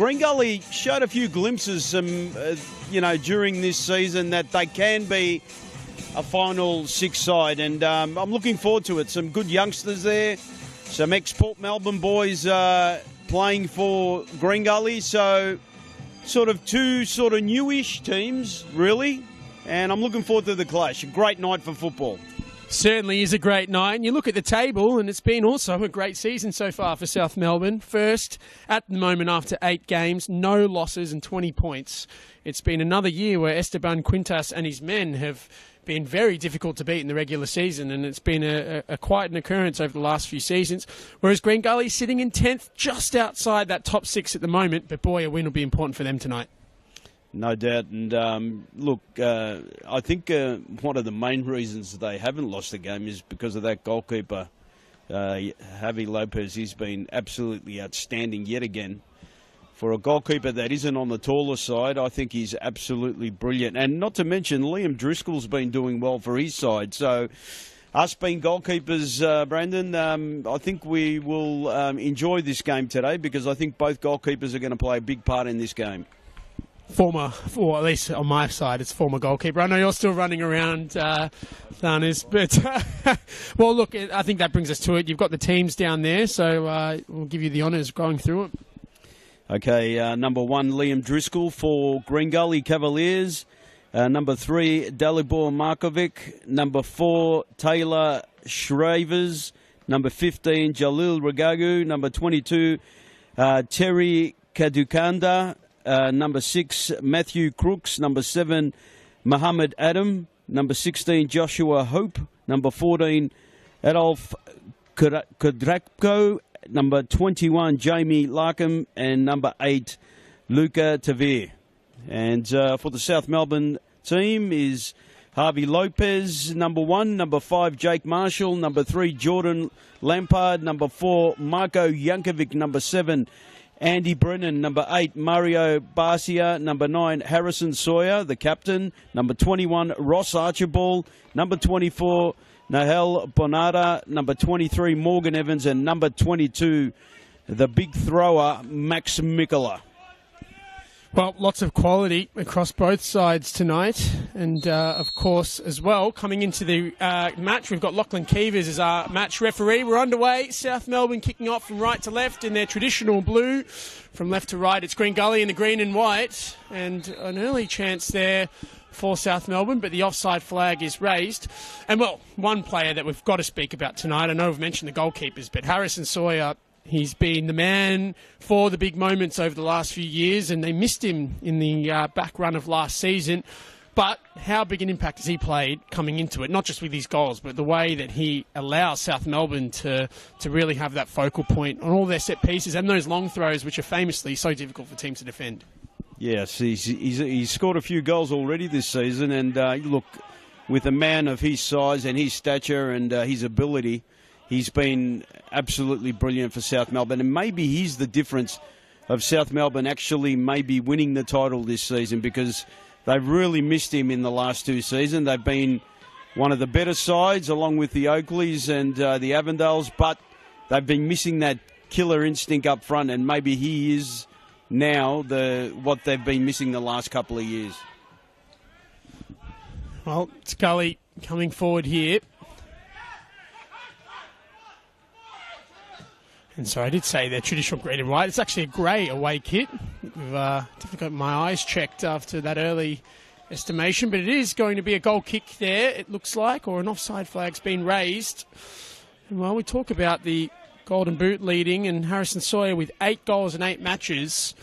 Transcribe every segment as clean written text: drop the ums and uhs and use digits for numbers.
Green Gully showed a few glimpses, during this season that they can be a final six side, and I'm looking forward to it. Some good youngsters there, some ex-Port Melbourne boys playing for Green Gully, so two newish teams, really, and I'm looking forward to the clash. A great night for football. Certainly is a great night. And you look at the table, and it's been also a great season so far for South Melbourne. First, at the moment, after 8 games, no losses and 20 points. It's been another year where Esteban Quintas and his men have been very difficult to beat in the regular season, and it's been a quite an occurrence over the last few seasons. Whereas Green Gully sitting in 10th, just outside that top 6 at the moment. But boy, a win will be important for them tonight. No doubt. And I think one of the main reasons they haven't lost the game is because of that goalkeeper, Javi Lopez. He's been absolutely outstanding yet again. For a goalkeeper that isn't on the taller side, I think he's absolutely brilliant. And not to mention, Liam Driscoll's been doing well for his side. So us being goalkeepers, Brandon, I think we will enjoy this game today, because I think both goalkeepers are going to play a big part in this game. Or at least on my side, it's former goalkeeper. I know you're still running around, Thanis, but well, look, I think that brings us to it. You've got the teams down there, so we'll give you the honours going through it. Okay, number 1, Liam Driscoll for Green Gully Cavaliers. Number 3, Dalibor Markovic. Number 4, Taylor Shravers. Number 15, Jalil Regagu. Number 22, Terry Kadukanda. Number 6, Matthew Crooks. Number 7, Muhammad Adam. Number 16, Joshua Hope. Number 14, Adolf Kudrakko. Number 21, Jamie Larkham. And number 8, Luca Tavir. And for the South Melbourne team is Harvey Lopez, number 1. Number 5, Jake Marshall. Number 3, Jordan Lampard. Number 4, Marko Jankovic. Number 7, Andy Brennan. Number 8, Mario Barcia. Number 9, Harrison Sawyer, the captain. Number 21, Ross Archibald. Number 24, Nahel Bonada. Number 23, Morgan Evans. And number 22, the big thrower, Max Mikola. Well, lots of quality across both sides tonight. And, of course, as well, coming into the match, we've got Lachlan Keevers as our match referee. We're underway. South Melbourne kicking off from right to left in their traditional blue. From left to right, it's Green Gully in the green and white. And an early chance there for South Melbourne, but the offside flag is raised. And, well, one player that we've got to speak about tonight, I know we've mentioned the goalkeepers, but Harrison Sawyer, he's been the man for the big moments over the last few years, and they missed him in the back run of last season. But how big an impact has he played coming into it, not just with his goals, but the way that he allows South Melbourne to really have that focal point on all their set pieces and those long throws, which are famously so difficult for teams to defend. Yes, he's scored a few goals already this season, and look, with a man of his size and his stature and his ability, he's been absolutely brilliant for South Melbourne, and maybe he's the difference of South Melbourne actually maybe winning the title this season, because they've really missed him in the last 2 seasons. They've been one of the better sides along with the Oakleys and the Avondales, but they've been missing that killer instinct up front, and maybe he is now what they've been missing the last couple of years. Well, it's Gully coming forward here. And so I did say they're traditional green and white. It's actually a grey away kit. I've definitely got my eyes checked after that early estimation, but it is going to be a goal kick there, it looks like, or an offside flag's been raised. And while we talk about the Golden Boot leading and Harrison Sawyer with 8 goals in 8 matches,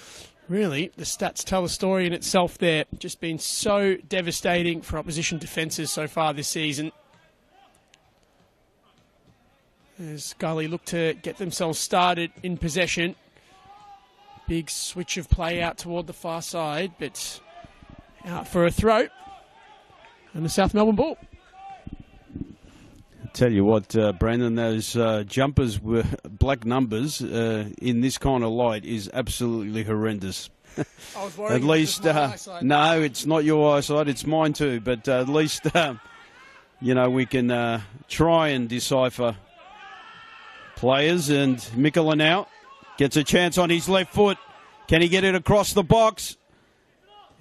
really, the stats tell a story in itself there. Just been so devastating for opposition defences so far this season. As Gully look to get themselves started in possession. Big switch of play out toward the far side, but out for a throw. And the South Melbourne ball. Tell you what, Brandon, those jumpers were black numbers in this kind of light is absolutely horrendous. I was worried. At least, no, it's not your eyesight, it's mine too. But at least, we can try and decipher players. And Mikola now gets a chance on his left foot. Can he get it across the box?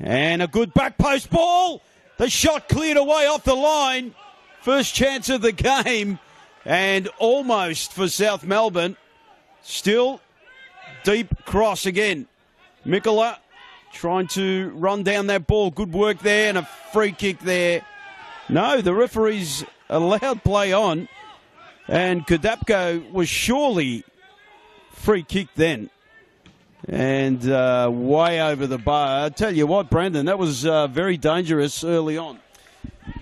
And a good back post ball. The shot cleared away off the line. First chance of the game. And almost for South Melbourne. Still deep cross again. Mikola trying to run down that ball. Good work there and a free kick there. No, the referees allowed play on. And Kadapko was surely free kick then. And way over the bar. I tell you what, Brandon, that was very dangerous early on.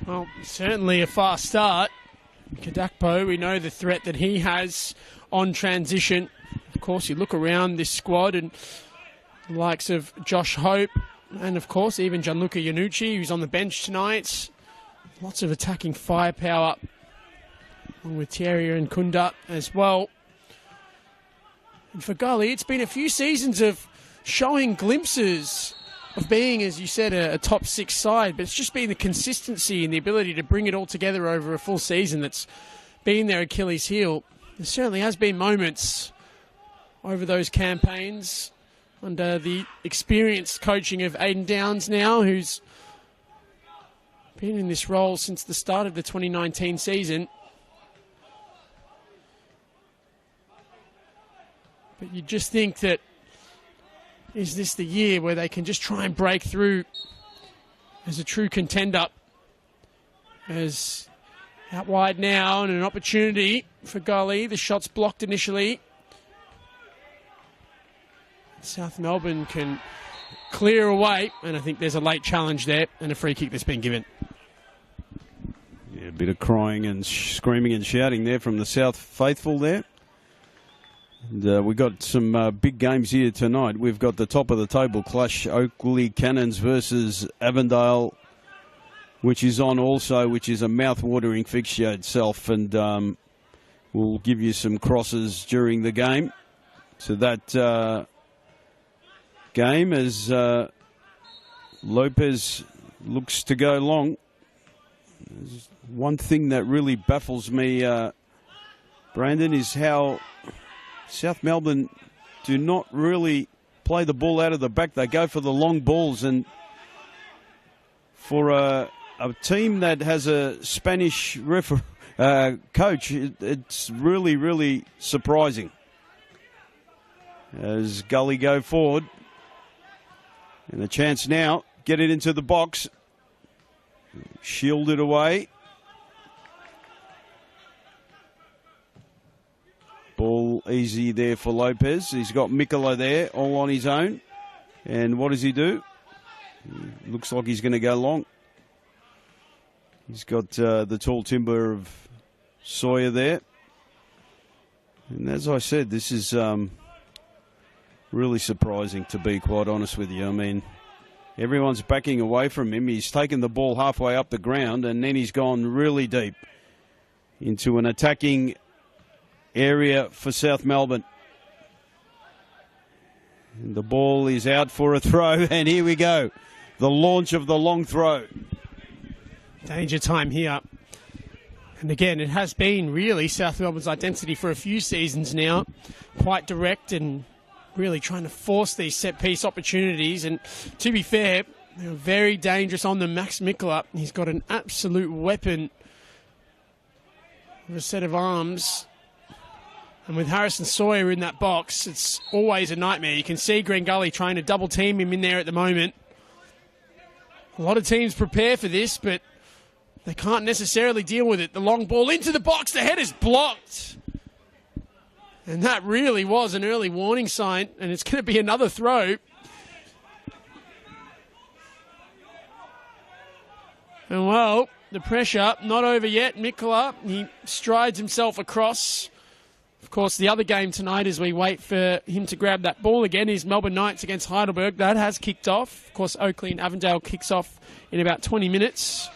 Well, certainly a fast start. Kadakpo, we know the threat that he has on transition. Of course, you look around this squad and the likes of Josh Hope and, of course, even Gianluca Iannucci, who's on the bench tonight. Lots of attacking firepower, along with Thierry and Kunda as well. And for Gully, it's been a few seasons of showing glimpses of being, as you said, a top six side, but it's just been the consistency and the ability to bring it all together over a full season that's been their Achilles heel. There certainly has been moments over those campaigns under the experienced coaching of Aidan Downs now, who's been in this role since the start of the 2019 season. But you just think that, is this the year where they can just try and break through as a true contender? As out wide now and an opportunity for Gully. The shot's blocked initially. South Melbourne can clear away, and I think there's a late challenge there and a free kick that's been given. Yeah, a bit of crying and screaming and shouting there from the South faithful there. And we've got some big games here tonight. We've got the top of the table clash, Oakley Cannons versus Avondale, which is on also, which is a mouth-watering fixture itself. And we'll give you some crosses during the game. So that game as Lopez looks to go long. There's one thing that really baffles me, Brandon, is how South Melbourne do not really play the ball out of the back. They go for the long balls, and for a team that has a Spanish coach, it's really, really surprising. As Gully go forward, and a chance now, get it into the box, shield it away. Ball easy there for Lopez. He's got Mikola there, all on his own. And what does he do? Looks like he's going to go long. He's got the tall timber of Sawyer there. And as I said, this is really surprising, to be quite honest with you. I mean, everyone's backing away from him. He's taken the ball halfway up the ground, and then he's gone really deep into an attacking area for South Melbourne. And the ball is out for a throw, and here we go. The launch of the long throw. Danger time here. And again, it has been really South Melbourne's identity for a few seasons now. Quite direct and really trying to force these set-piece opportunities. And to be fair, they're very dangerous on them. Max Mikola, he's got an absolute weapon with a set of arms. And with Harrison Sawyer in that box, it's always a nightmare. You can see Green Gully trying to double team him in there at the moment. A lot of teams prepare for this, but they can't necessarily deal with it. The long ball into the box, the head is blocked. And that really was an early warning sign, and it's going to be another throw. And well, the pressure not over yet. Mikola, he strides himself across. Of course, the other game tonight, as we wait for him to grab that ball again, is Melbourne Knights against Heidelberg. That has kicked off. Of course, Oakley and Avondale kicks off in about 20 minutes.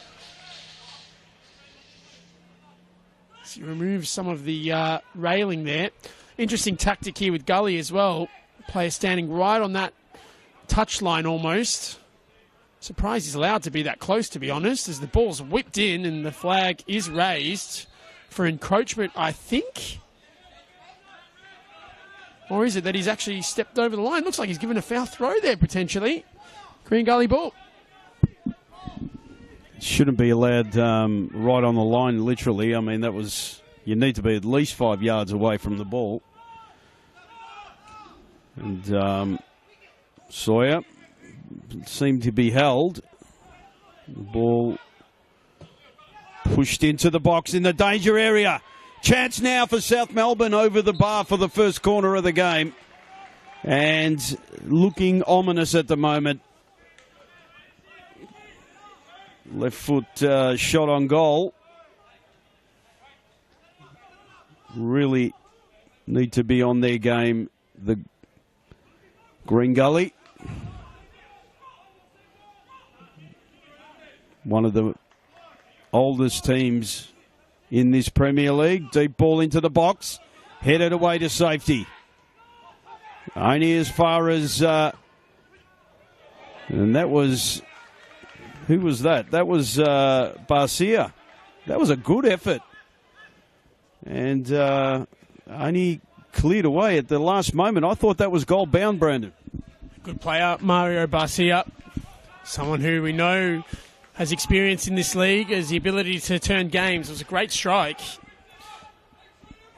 So you remove some of the railing there. Interesting tactic here with Gully as well. Player standing right on that touchline almost. Surprised he's allowed to be that close, to be honest, as the ball's whipped in and the flag is raised for encroachment, I think. Or is it that he's actually stepped over the line? Looks like he's given a foul throw there, potentially. Green Gully ball. Shouldn't be allowed right on the line, literally. I mean, that was... You need to be at least 5 yards away from the ball. And Sawyer seemed to be held. The ball pushed into the box in the danger area. Chance now for South Melbourne over the bar for the first corner of the game. And looking ominous at the moment. Left foot shot on goal. Really need to be on their game, the Green Gully. One of the oldest teams in this Premier League. Deep ball into the box. Headed away to safety. Only as far as... and that was... Who was that? That was Barcia. That was a good effort. And only cleared away at the last moment. I thought that was goal bound, Brandon. Good player, Mario Barcia. Someone who we know has experience in this league, has the ability to turn games. It was a great strike.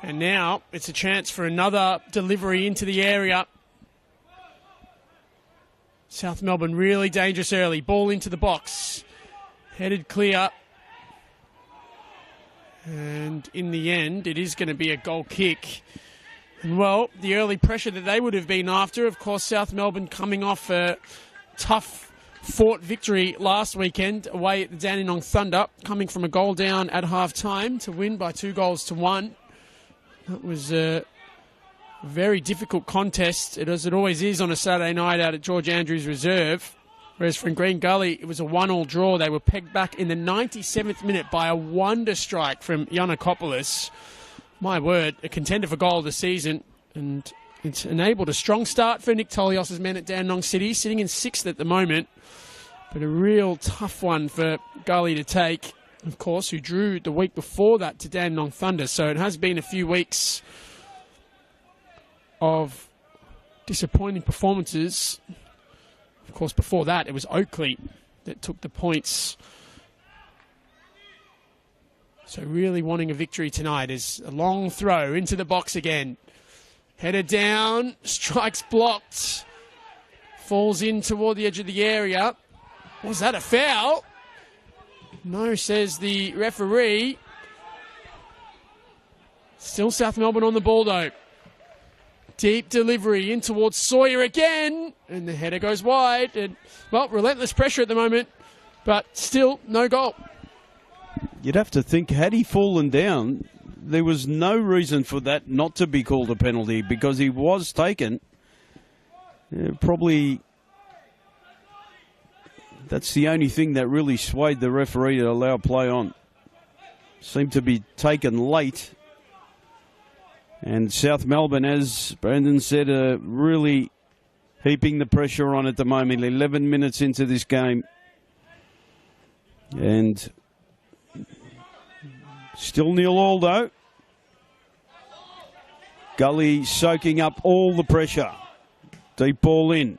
And now it's a chance for another delivery into the area. South Melbourne really dangerous early. Ball into the box. Headed clear. And in the end, it is going to be a goal kick. And, well, the early pressure that they would have been after, of course, South Melbourne coming off a tough fought victory last weekend away at the Dandenong Thunder, coming from a goal down at half-time to win by 2-1. That was a very difficult contest, as it always is on a Saturday night out at George Andrews Reserve. Whereas from Green Gully, it was a 1-1 draw. They were pegged back in the 97th minute by a wonder strike from Yiannakopoulos. My word, a contender for goal of the season. And it's enabled a strong start for Nick Tolios' men at Dandenong City, sitting in 6th at the moment. But a real tough one for Gully to take, of course, who drew the week before that to Dandenong Thunder. So it has been a few weeks of disappointing performances. Of course, before that, it was Oakley that took the points. So really wanting a victory tonight is a long throw into the box again. Headed down, strikes blocked. Falls in toward the edge of the area. Was that a foul? No, says the referee. Still South Melbourne on the ball, though. Deep delivery in towards Sawyer again. And the header goes wide. And, well, relentless pressure at the moment. But still, no goal. You'd have to think, had he fallen down, there was no reason for that not to be called a penalty because he was taken. Probably that's the only thing that really swayed the referee to allow play on. Seemed to be taken late. And South Melbourne, as Brandon said, are really heaping the pressure on at the moment. 11 minutes into this game. And still 0-0 though. Gully soaking up all the pressure. Deep ball in.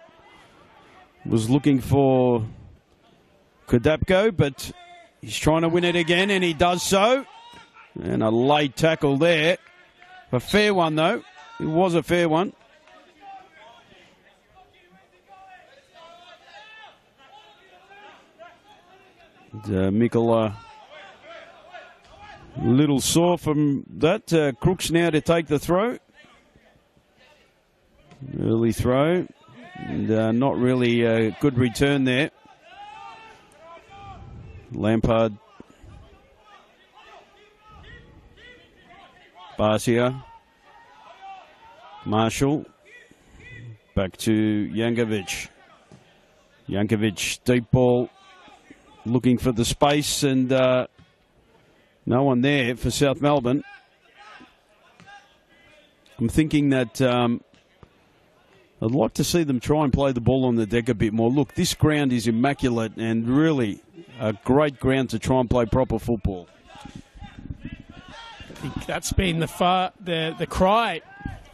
Was looking for Kodapko, but he's trying to win it again, and he does so. And a late tackle there. A fair one, though. It was a fair one. Mikkel little sore from that. Crooks now to take the throw. Early throw. And not really a good return there. Lampard. Barcia. Marshall. Back to Jankovic. Jankovic, deep ball. Looking for the space and no one there for South Melbourne. I'm thinking that I'd like to see them try and play the ball on the deck a bit more. Look, this ground is immaculate and really a great ground to try and play proper football. I think that's been the cry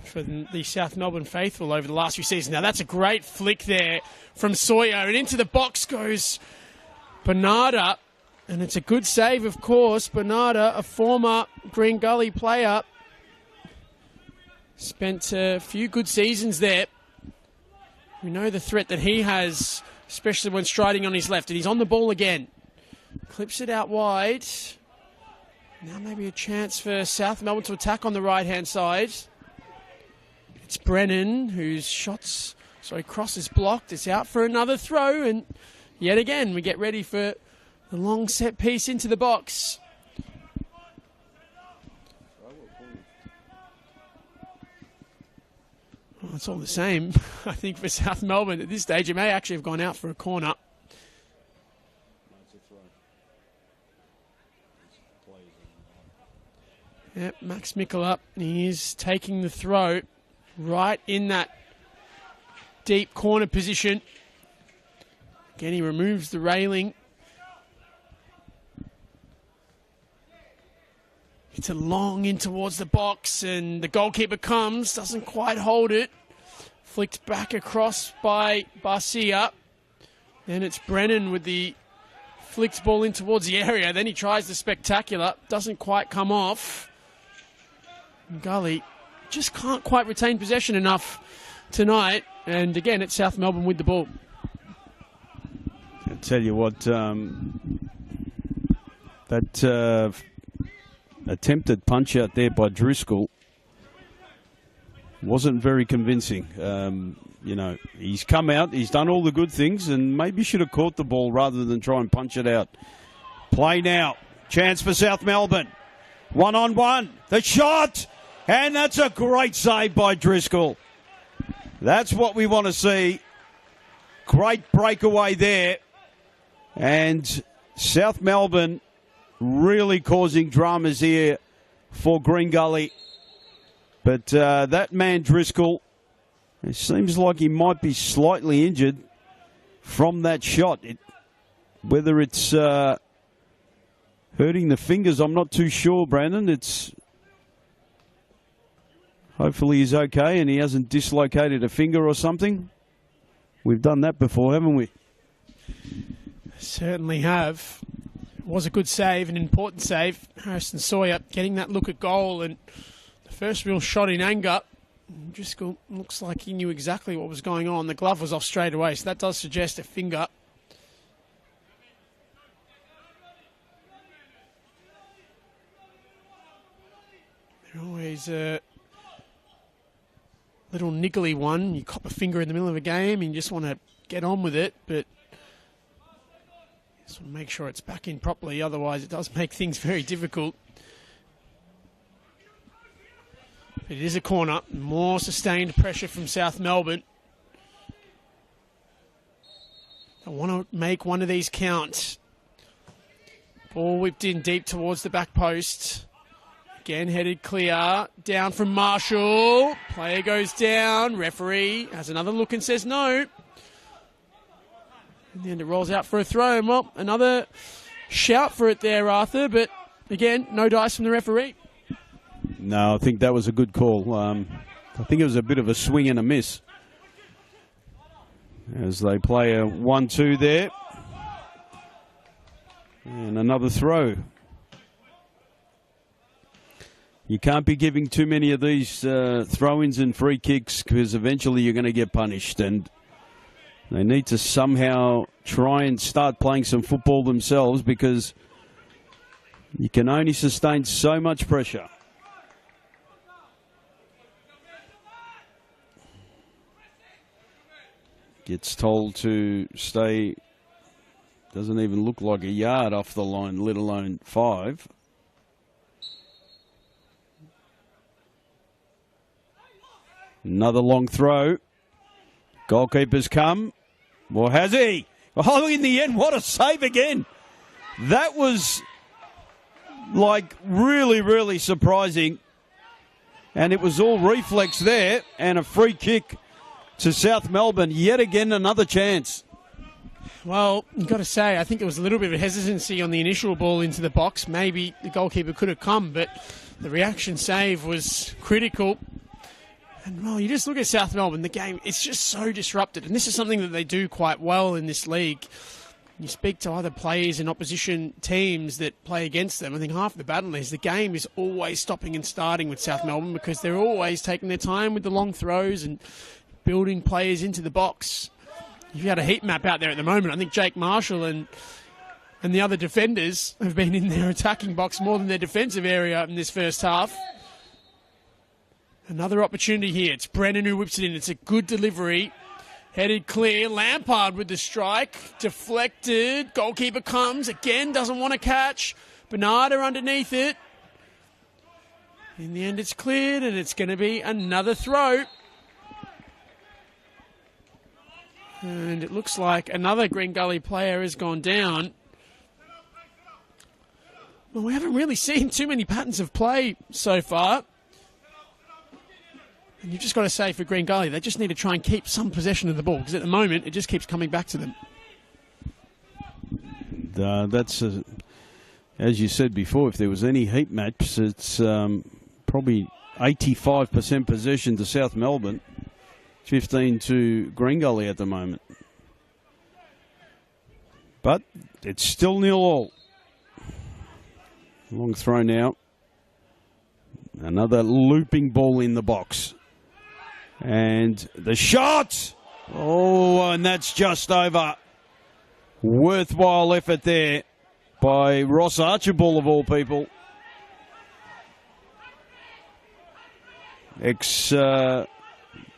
for the South Melbourne faithful over the last few seasons. Now, that's a great flick there from Sawyer, and into the box goes Bernarda, and it's a good save, of course. Bernarda, a former Green Gully player, spent a few good seasons there. We know the threat that he has, especially when striding on his left, and he's on the ball again. Clips it out wide. Now maybe a chance for South Melbourne to attack on the right-hand side. It's Brennan, whose cross is blocked. It's out for another throw, and yet again we get ready for the long set piece into the box. Well, it's all the same, I think, for South Melbourne at this stage. It may actually have gone out for a corner. Yep, Max Mikkel he is taking the throw right in that deep corner position. Again, he removes the railing. It's a long in towards the box, and the goalkeeper doesn't quite hold it. Flicked back across by Barcia. Then it's Brennan with the flicked ball in towards the area. Then he tries the spectacular. Doesn't quite come off. Gully just can't quite retain possession enough tonight. And again, it's South Melbourne with the ball. I'll tell you what, that attempted punch out there by Driscoll wasn't very convincing. You know, he's come out, he's done all the good things, and maybe should have caught the ball rather than try and punch it out. Play now. Chance for South Melbourne. 1-on-1. The shot! And that's a great save by Driscoll. That's what we want to see. Great breakaway there. And South Melbourne really causing dramas here for Green Gully. But that man Driscoll, it seems like he might be slightly injured from that shot. Whether it's hurting the fingers, I'm not too sure, Brandon. Hopefully he's okay and he hasn't dislocated a finger or something. We've done that before, haven't we? Certainly have. It was a good save, an important save. Harrison Sawyer getting that look at goal, and the first real shot in anger. Driscoll looks like he knew exactly what was going on. The glove was off straight away, so that does suggest a finger. They're always a little niggly one. You cop a finger in the middle of a game and you just want to get on with it, but just want to make sure it's back in properly. Otherwise, it does make things very difficult. But it is a corner. More sustained pressure from South Melbourne. They want to make one of these count. Ball whipped in deep towards the back post. Again, headed clear. Down from Marshall. Player goes down. Referee has another look and says no. And then it rolls out for a throw. And well, another shout for it there, Arthur. But again, no dice from the referee. No, I think that was a good call. I think it was a bit of a swing and a miss. As they play a 1-2 there. And another throw. You can't be giving too many of these throw-ins and free kicks because eventually you're going to get punished. And they need to somehow try and start playing some football themselves because you can only sustain so much pressure. Gets told to stay, doesn't even look like a yard off the line, let alone 5. Another long throw. Goalkeeper's come. Well, has he? Oh, in the end, what a save again. That was like really, really surprising. And it was all reflex there and a free kick to South Melbourne. Yet again, another chance. Well, you've got to say, I think there was a little bit of hesitancy on the initial ball into the box. Maybe the goalkeeper could have come, but the reaction save was critical. And, well, you just look at South Melbourne, the game, it's just so disrupted. And this is something that they do quite well in this league. You speak to other players in opposition teams that play against them, I think half the battle is the game is always stopping and starting with South Melbourne because they're always taking their time with the long throws and building players into the box. If you had a heat map out there at the moment, I think Jake Marshall and the other defenders have been in their attacking box more than their defensive area in this first half. Another opportunity here. It's Brennan who whips it in. It's a good delivery. Headed clear. Lampard with the strike. Deflected. Goalkeeper comes. Again, doesn't want to catch. Bernardo underneath it. In the end, it's cleared, and it's going to be another throw. And it looks like another Green Gully player has gone down. Well, we haven't really seen too many patterns of play so far. And you've just got to say for Green Gully, they just need to try and keep some possession of the ball because at the moment it just keeps coming back to them. That's, as you said before, if there was any heat maps, it's probably 85% possession to South Melbourne, 15 to Green Gully at the moment. But it's still 0-0. Long throw now. Another looping ball in the box. And the shot! Oh, and that's just over. Worthwhile effort there by Ross Archibald, of all people.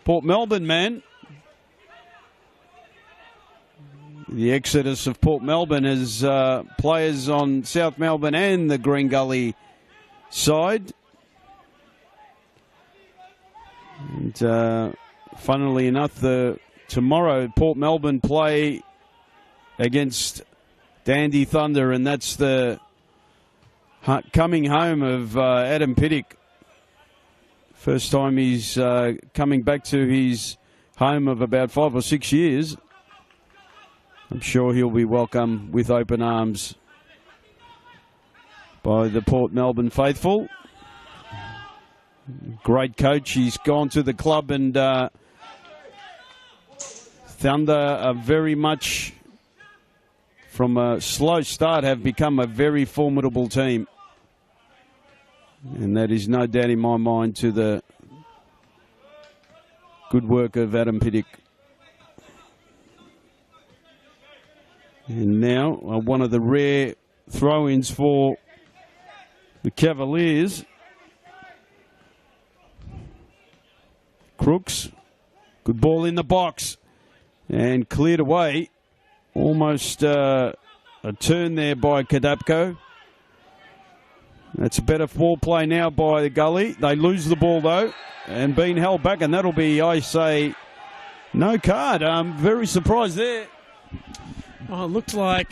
Port Melbourne man. The exodus of Port Melbourne as players on South Melbourne and the Green Gully side. And funnily enough, tomorrow Port Melbourne play against Dandy Thunder, and that's the coming home of Adam Pittick. First time he's coming back to his home of about 5 or 6 years. I'm sure he'll be welcome with open arms by the Port Melbourne faithful. Great coach. He's gone to the club, and Thunder are very much, from a slow start, have become a very formidable team. And that is no doubt in my mind to the good work of Adam Pittick. And now one of the rare throw-ins for the Cavaliers. Crooks, good ball in the box and cleared away. Almost a turn there by Kadapko. That's a better foreplay now by the Gully. They lose the ball though and being held back, and that'll be, I say, no card. I'm very surprised there. Well, it looked like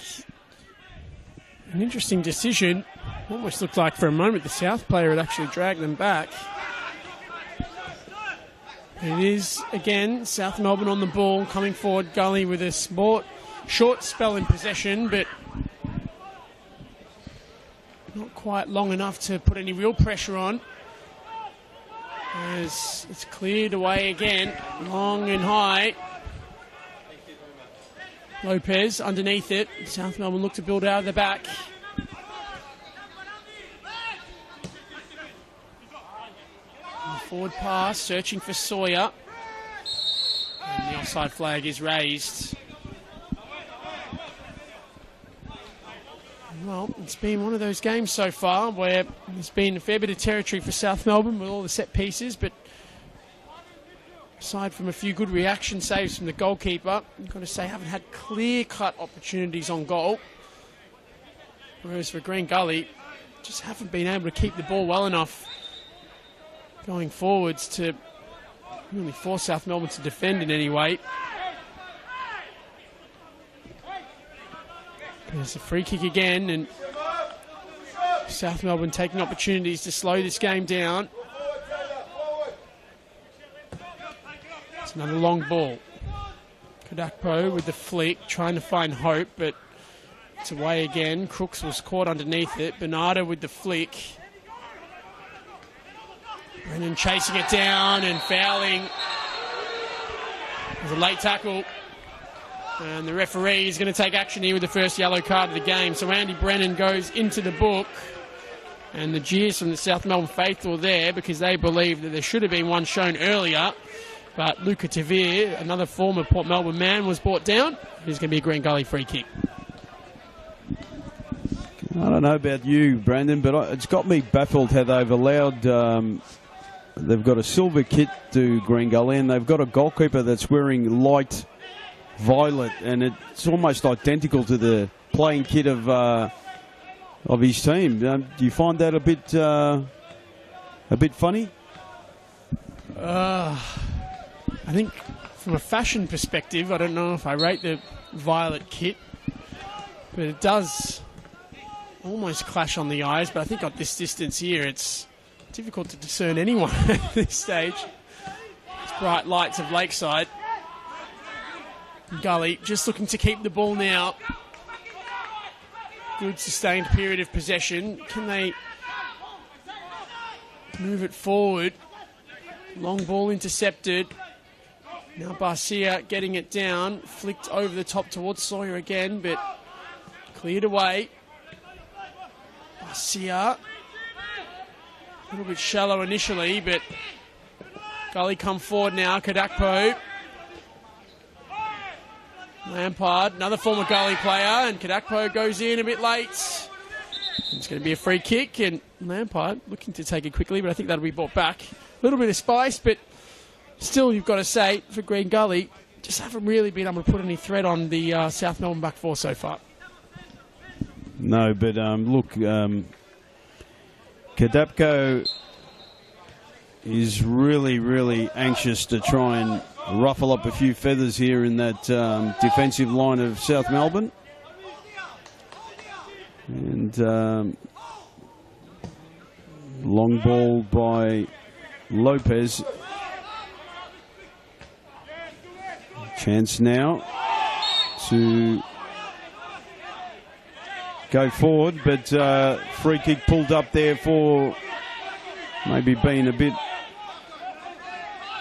an interesting decision. Almost looked like for a moment the South player had actually dragged them back. It is, again, South Melbourne on the ball, coming forward. Gully with a short spell in possession, but not quite long enough to put any real pressure on. As it's cleared away again, long and high. Lopez underneath it. South Melbourne look to build out of the back. Forward pass, searching for Sawyer. And the offside flag is raised. Well, it's been one of those games so far where there's been a fair bit of territory for South Melbourne with all the set pieces, but aside from a few good reaction saves from the goalkeeper, you've got to say haven't had clear-cut opportunities on goal. Whereas for Green Gully, just haven't been able to keep the ball well enough going forwards to really force South Melbourne to defend in any way. There's a free kick again, and South Melbourne taking opportunities to slow this game down. It's another long ball. Kadakpo with the flick, trying to find hope, but it's away again. Crooks was caught underneath it. Bernardo with the flick. Brennan chasing it down and fouling. There's a late tackle. And the referee is going to take action here with the first yellow card of the game. So Andy Brennan goes into the book. And the jeers from the South Melbourne faithful there because they believe that there should have been one shown earlier. But Luca Tavir, another former Port Melbourne man, was brought down. There's going to be a Green Gully free kick. I don't know about you, Brandon, but it's got me baffled how they've allowed... they've got a silver kit to Green Gully, and they've got a goalkeeper that's wearing light violet, and it's almost identical to the playing kit of his team. Do you find that a bit funny? I think from a fashion perspective, I don't know if I rate the violet kit, but it does almost clash on the eyes. But I think at this distance here, it's difficult to discern anyone at this stage. It's bright lights of Lakeside. Gully just looking to keep the ball now. Good sustained period of possession. Can they move it forward? Long ball intercepted. Now Barcia getting it down. Flicked over the top towards Sawyer again, but cleared away. Barcia. A little bit shallow initially, but Gully come forward now. Kadakpo. Lampard, another former Gully player, and Kadakpo goes in a bit late. It's going to be a free kick, and Lampard looking to take it quickly, but I think that'll be brought back. A little bit of spice, but still, you've got to say, for Green Gully, just haven't really been able to put any threat on the South Melbourne back four so far. No, but look, Kadakpo is really, really anxious to try and ruffle up a few feathers here in that defensive line of South Melbourne. And long ball by Lopez. Chance now to go forward, but free kick pulled up there for maybe being a bit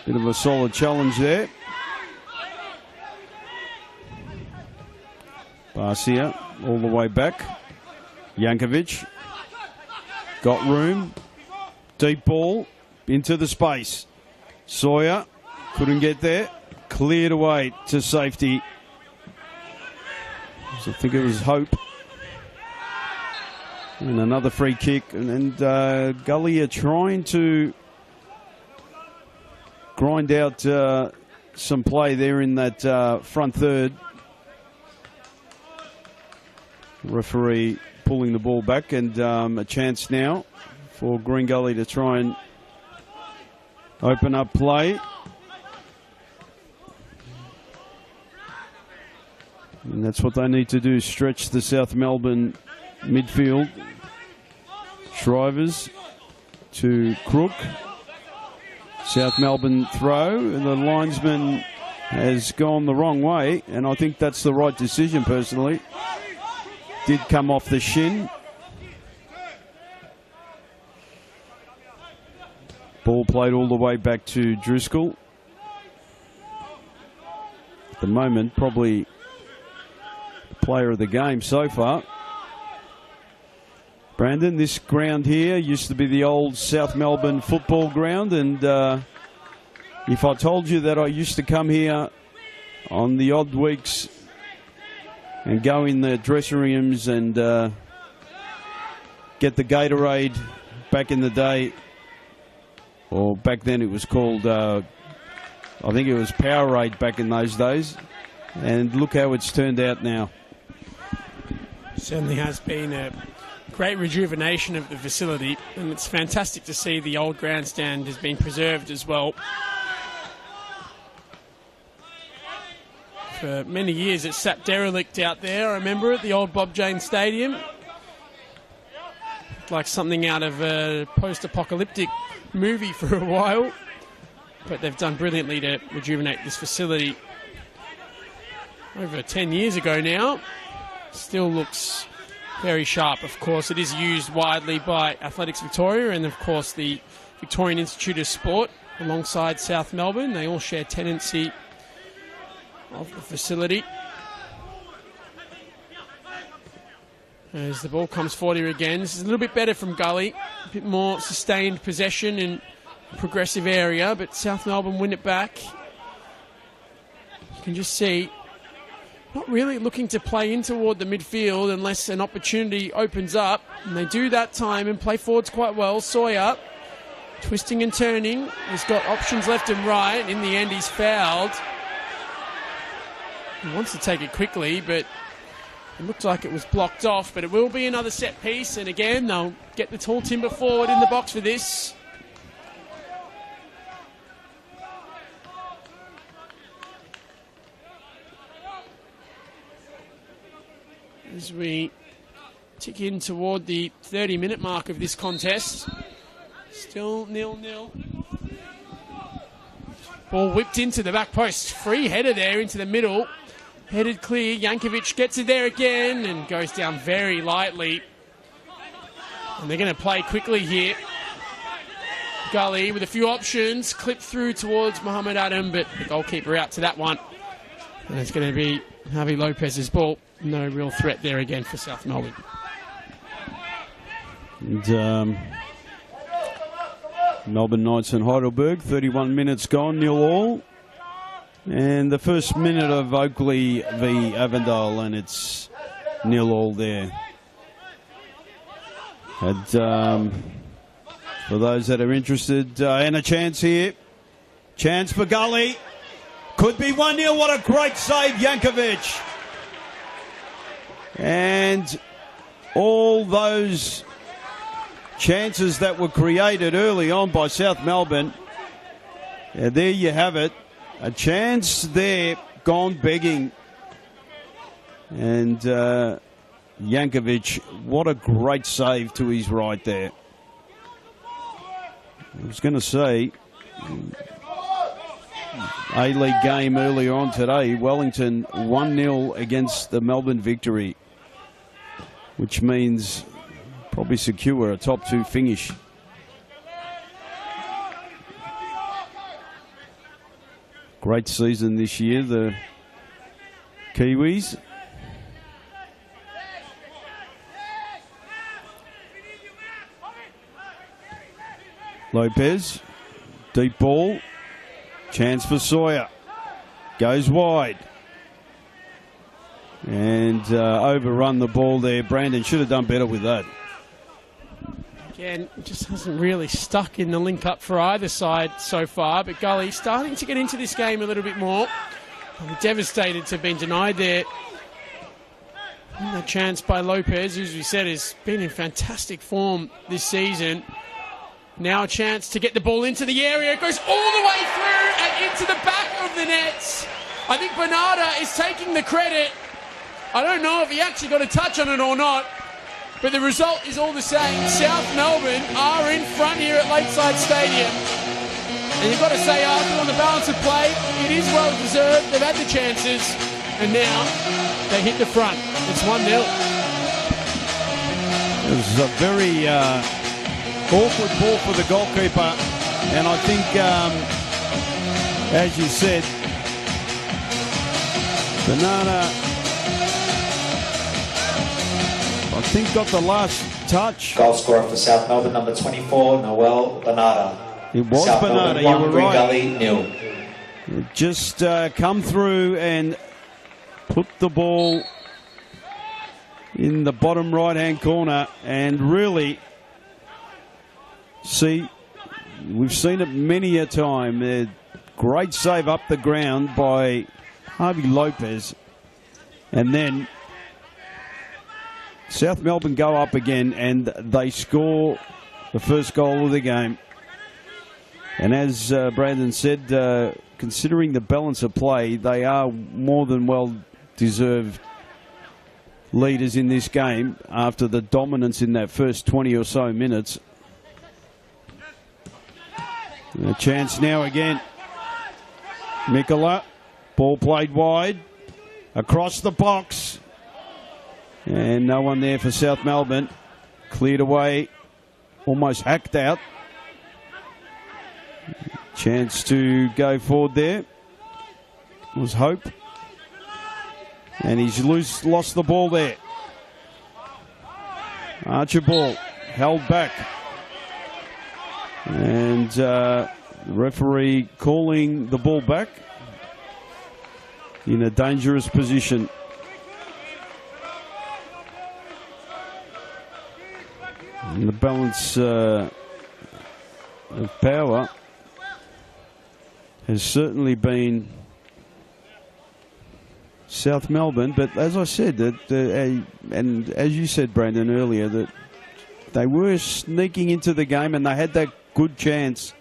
of a solid challenge there. Barcia all the way back. Jankovic got room. Deep ball into the space. Sawyer couldn't get there. Cleared away to safety. So I think it was Hope. And another free kick. And Gully are trying to grind out some play there in that front third. Referee pulling the ball back, and a chance now for Green Gully to try and open up play. And that's what they need to do, stretch the South Melbourne midfield. Shrivers to Crook. South Melbourne throw, and the linesman has gone the wrong way, and I think that's the right decision personally. Did come off the shin. Ball played all the way back to Driscoll. At the moment, probably player of the game so far. Brandon, this ground here used to be the old South Melbourne football ground, and if I told you that I used to come here on the odd weeks and go in the dressing rooms and get the Gatorade back in the day, or back then it was called, I think it was Powerade back in those days, and look how it's turned out now. Certainly has been a great rejuvenation of the facility, and it's fantastic to see the old grandstand has been preserved as well. For many years it sat derelict out there. I remember it, the old Bob Jane Stadium. Looked like something out of a post-apocalyptic movie for a while. But they've done brilliantly to rejuvenate this facility. Over 10 years ago now. Still looks very sharp. Of course, it is used widely by Athletics Victoria, and of course the Victorian Institute of Sport alongside South Melbourne. They all share tenancy of the facility. As the ball comes forward here again, this is a little bit better from Gully, a bit more sustained possession in a progressive area, but South Melbourne win it back. You can just see, not really looking to play in toward the midfield unless an opportunity opens up, and they do that time and play forwards quite well. Sawyer, twisting and turning, he's got options left and right. In the end, he's fouled. He wants to take it quickly, but it looked like it was blocked off, but it will be another set piece, and again, they'll get the tall timber forward in the box for this. As we tick in toward the 30-minute mark of this contest. Still 0-0. Ball whipped into the back post. Free header there into the middle. Headed clear. Jankovic gets it there again and goes down very lightly. And they're going to play quickly here. Gully with a few options. Clipped through towards Mohamed Adam, but the goalkeeper out to that one. And it's going to be Javi Lopez's ball. No real threat there again for South Melbourne. And, Melbourne Knights and Heidelberg, 31 minutes gone, 0-0. And the first minute of Oakley v Avondale, and it's 0-0 there. And for those that are interested, and a chance here. Chance for Gully. Could be 1-0. What a great save, Jankovic. And all those chances that were created early on by South Melbourne, there you have it. A chance there, gone begging. And Jankovic, what a great save to his right there. I was going to say, A-League game earlier on today, Wellington 1-0 against the Melbourne Victory, which means probably secure a top two finish. Great season this year, the Kiwis. Lopez, deep ball, chance for Sawyer, goes wide. And overrun the ball there. Brandon should have done better with that. Again, just hasn't really stuck in the link-up for either side so far, but Gully starting to get into this game a little bit more. I'm devastated to have been denied there. And the chance by Lopez, as we said, has been in fantastic form this season. Now a chance to get the ball into the area. It goes all the way through and into the back of the nets. I think Bernarda is taking the credit. I don't know if he actually got a touch on it or not, but the result is all the same. South Melbourne are in front here at Lakeside Stadium. And you've got to say, Arthur, on the balance of play, it is well deserved. They've had the chances, and now they hit the front. It's 1-0. It was a very awkward ball for the goalkeeper, and I think, as you said, Bernarda, I think, got the last touch. Goal scorer for South Melbourne, number 24, Noel Bernarda. It was South Bernarda, Melbourne, you were Green right. Gully, 0. Just come through and put the ball in the bottom right-hand corner, and really, see, we've seen it many a time. A great save up the ground by Harvey Lopez, and then South Melbourne go up again and they score the first goal of the game. And as Brandon said, considering the balance of play, they are more than well deserved leaders in this game after the dominance in that first 20 or so minutes. A chance now again. Mikola, ball played wide, across the box. And no one there for South Melbourne. Cleared away, almost hacked out. Chance to go forward there. Was Hope. And he's lost the ball there. Archibald held back. And the referee calling the ball back in a dangerous position. And the balance of power has certainly been South Melbourne, but as I said, and as you said, Brandon, earlier, that they were sneaking into the game and they had that good chance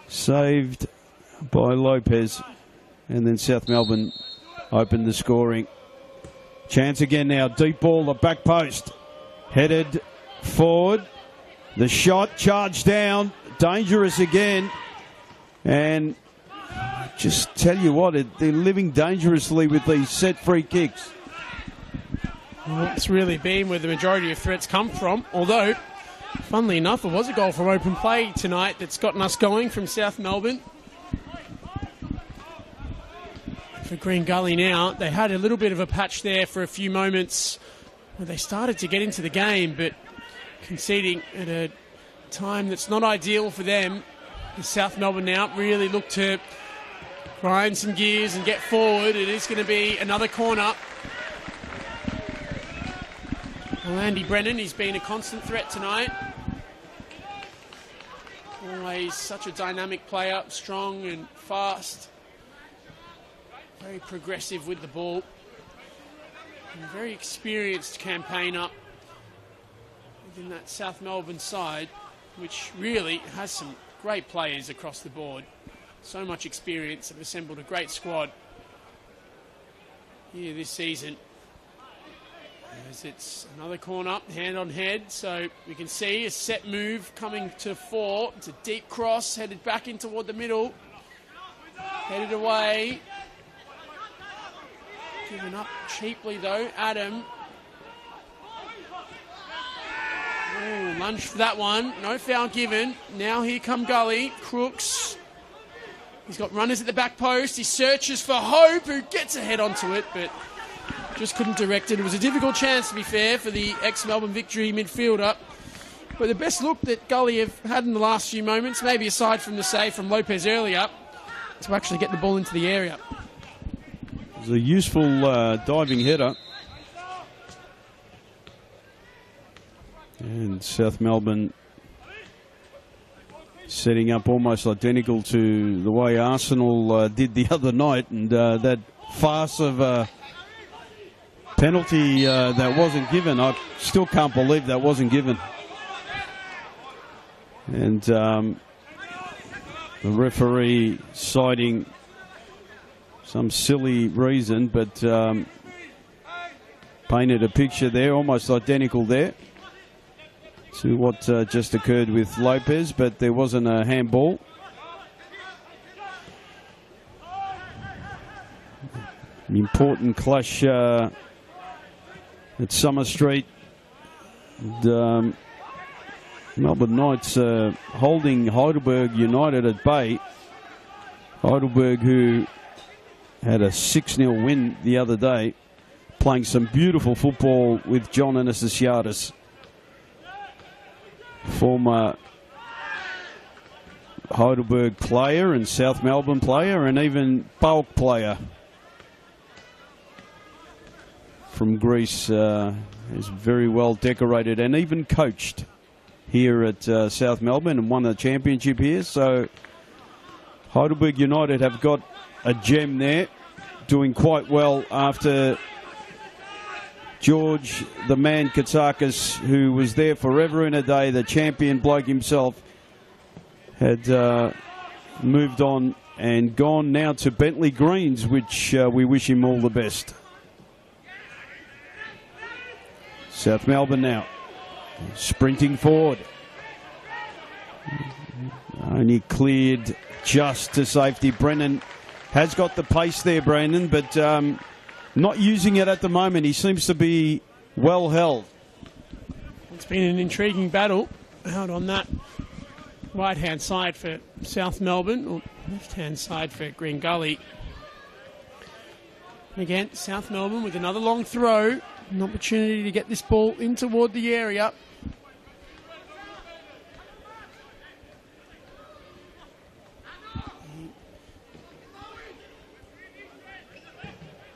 saved by Lopez, and then South Melbourne opened the scoring. Chance again now, deep ball, the back post, headed forward, the shot charged down, dangerous again, and just tell you what, they're living dangerously with these set free kicks. Well, it's really been where the majority of threats come from, although, funnily enough, it was a goal from open play tonight that's gotten us going from South Melbourne. For Green Gully now, they had a little bit of a patch there for a few moments where they started to get into the game, but conceding at a time that's not ideal for them. The South Melbourne now really look to grind some gears and get forward. It is going to be another corner. Well, Andy Brennan, he's been a constant threat tonight. Always such a dynamic player, strong and fast. Very progressive with the ball. And a very experienced campaigner within that South Melbourne side, which really has some great players across the board. So much experience, have assembled a great squad here this season. As it's another corner, hand on head, so we can see a set move coming to 4. It's a deep cross, headed back in toward the middle. Headed away. Given up cheaply though, Adam. Oh, lunge for that one, no foul given. Now here come Gully, Crooks. He's got runners at the back post. He searches for Hope, who gets a head onto it, but just couldn't direct it. It was a difficult chance, to be fair, for the ex-Melbourne Victory midfielder. But the best look that Gully have had in the last few moments, maybe aside from the save from Lopez earlier, to actually get the ball into the area. It was a useful diving header. And South Melbourne setting up almost identical to the way Arsenal did the other night, and that farce of a penalty that wasn't given. I still can't believe that wasn't given. And the referee citing some silly reason, but painted a picture there, almost identical there to what just occurred with Lopez, but there wasn't a handball. An important clash at Summer Street. And, Melbourne Knights holding Heidelberg United at bay. Heidelberg, who had a 6-0 win the other day, playing some beautiful football with John Anastasiadis, former Heidelberg player and South Melbourne player and even Bulk player from Greece. Is very well decorated and even coached here at South Melbourne and won the championship here. So Heidelberg United have got a gem there, doing quite well after George, the man Katsakis, who was there forever and a day, the champion bloke himself, had moved on and gone now to Bentley Greens, which we wish him all the best. South Melbourne now sprinting forward. Only cleared just to safety. Brennan has got the pace there, Brandon, but not using it at the moment. He seems to be well held. It's been an intriguing battle out on that right-hand side for South Melbourne, or left-hand side for Green Gully. Again, South Melbourne with another long throw. An opportunity to get this ball in toward the area.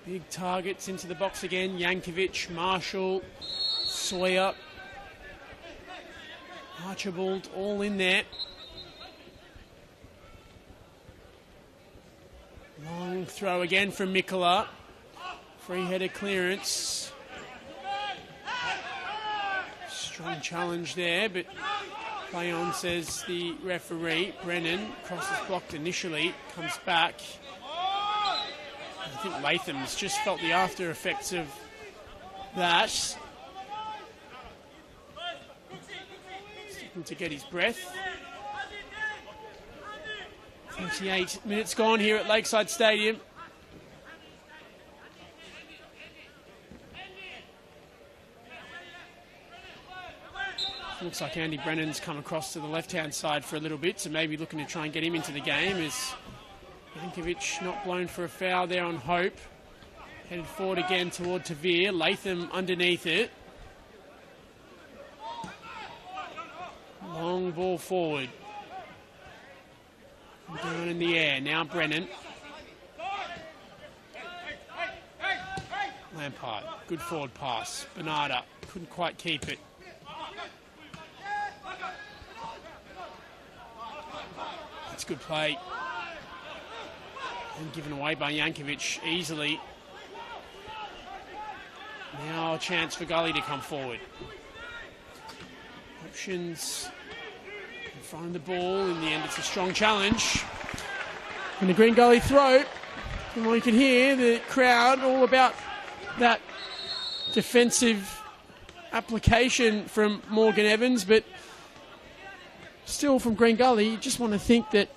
Big targets into the box again. Yankovic, Marshall, Sawyer, Archibald, all in there. Long throw again from Mikola. Free-headed clearance. Strong challenge there, but play on, says the referee. Brennan crosses blocked initially, comes back. I think Latham's just felt the after effects of that. Sticking to get his breath. 38 minutes gone here at Lakeside Stadium. Looks like Andy Brennan's come across to the left-hand side for a little bit, so maybe looking to try and get him into the game. As Yankovic not blown for a foul there on Hope. Headed forward again toward Tavir. Latham underneath it. Long ball forward. Down in the air. Now Brennan. Lampard. Good forward pass. Bernarda couldn't quite keep it. That's good play. And given away by Yankovic easily. Now a chance for Gully to come forward. Options in front of the ball. In the end, it's a strong challenge. And the Green Gully throw. And we can hear the crowd all about that defensive application from Morgan Evans, but still from Green Gully, you just want to think that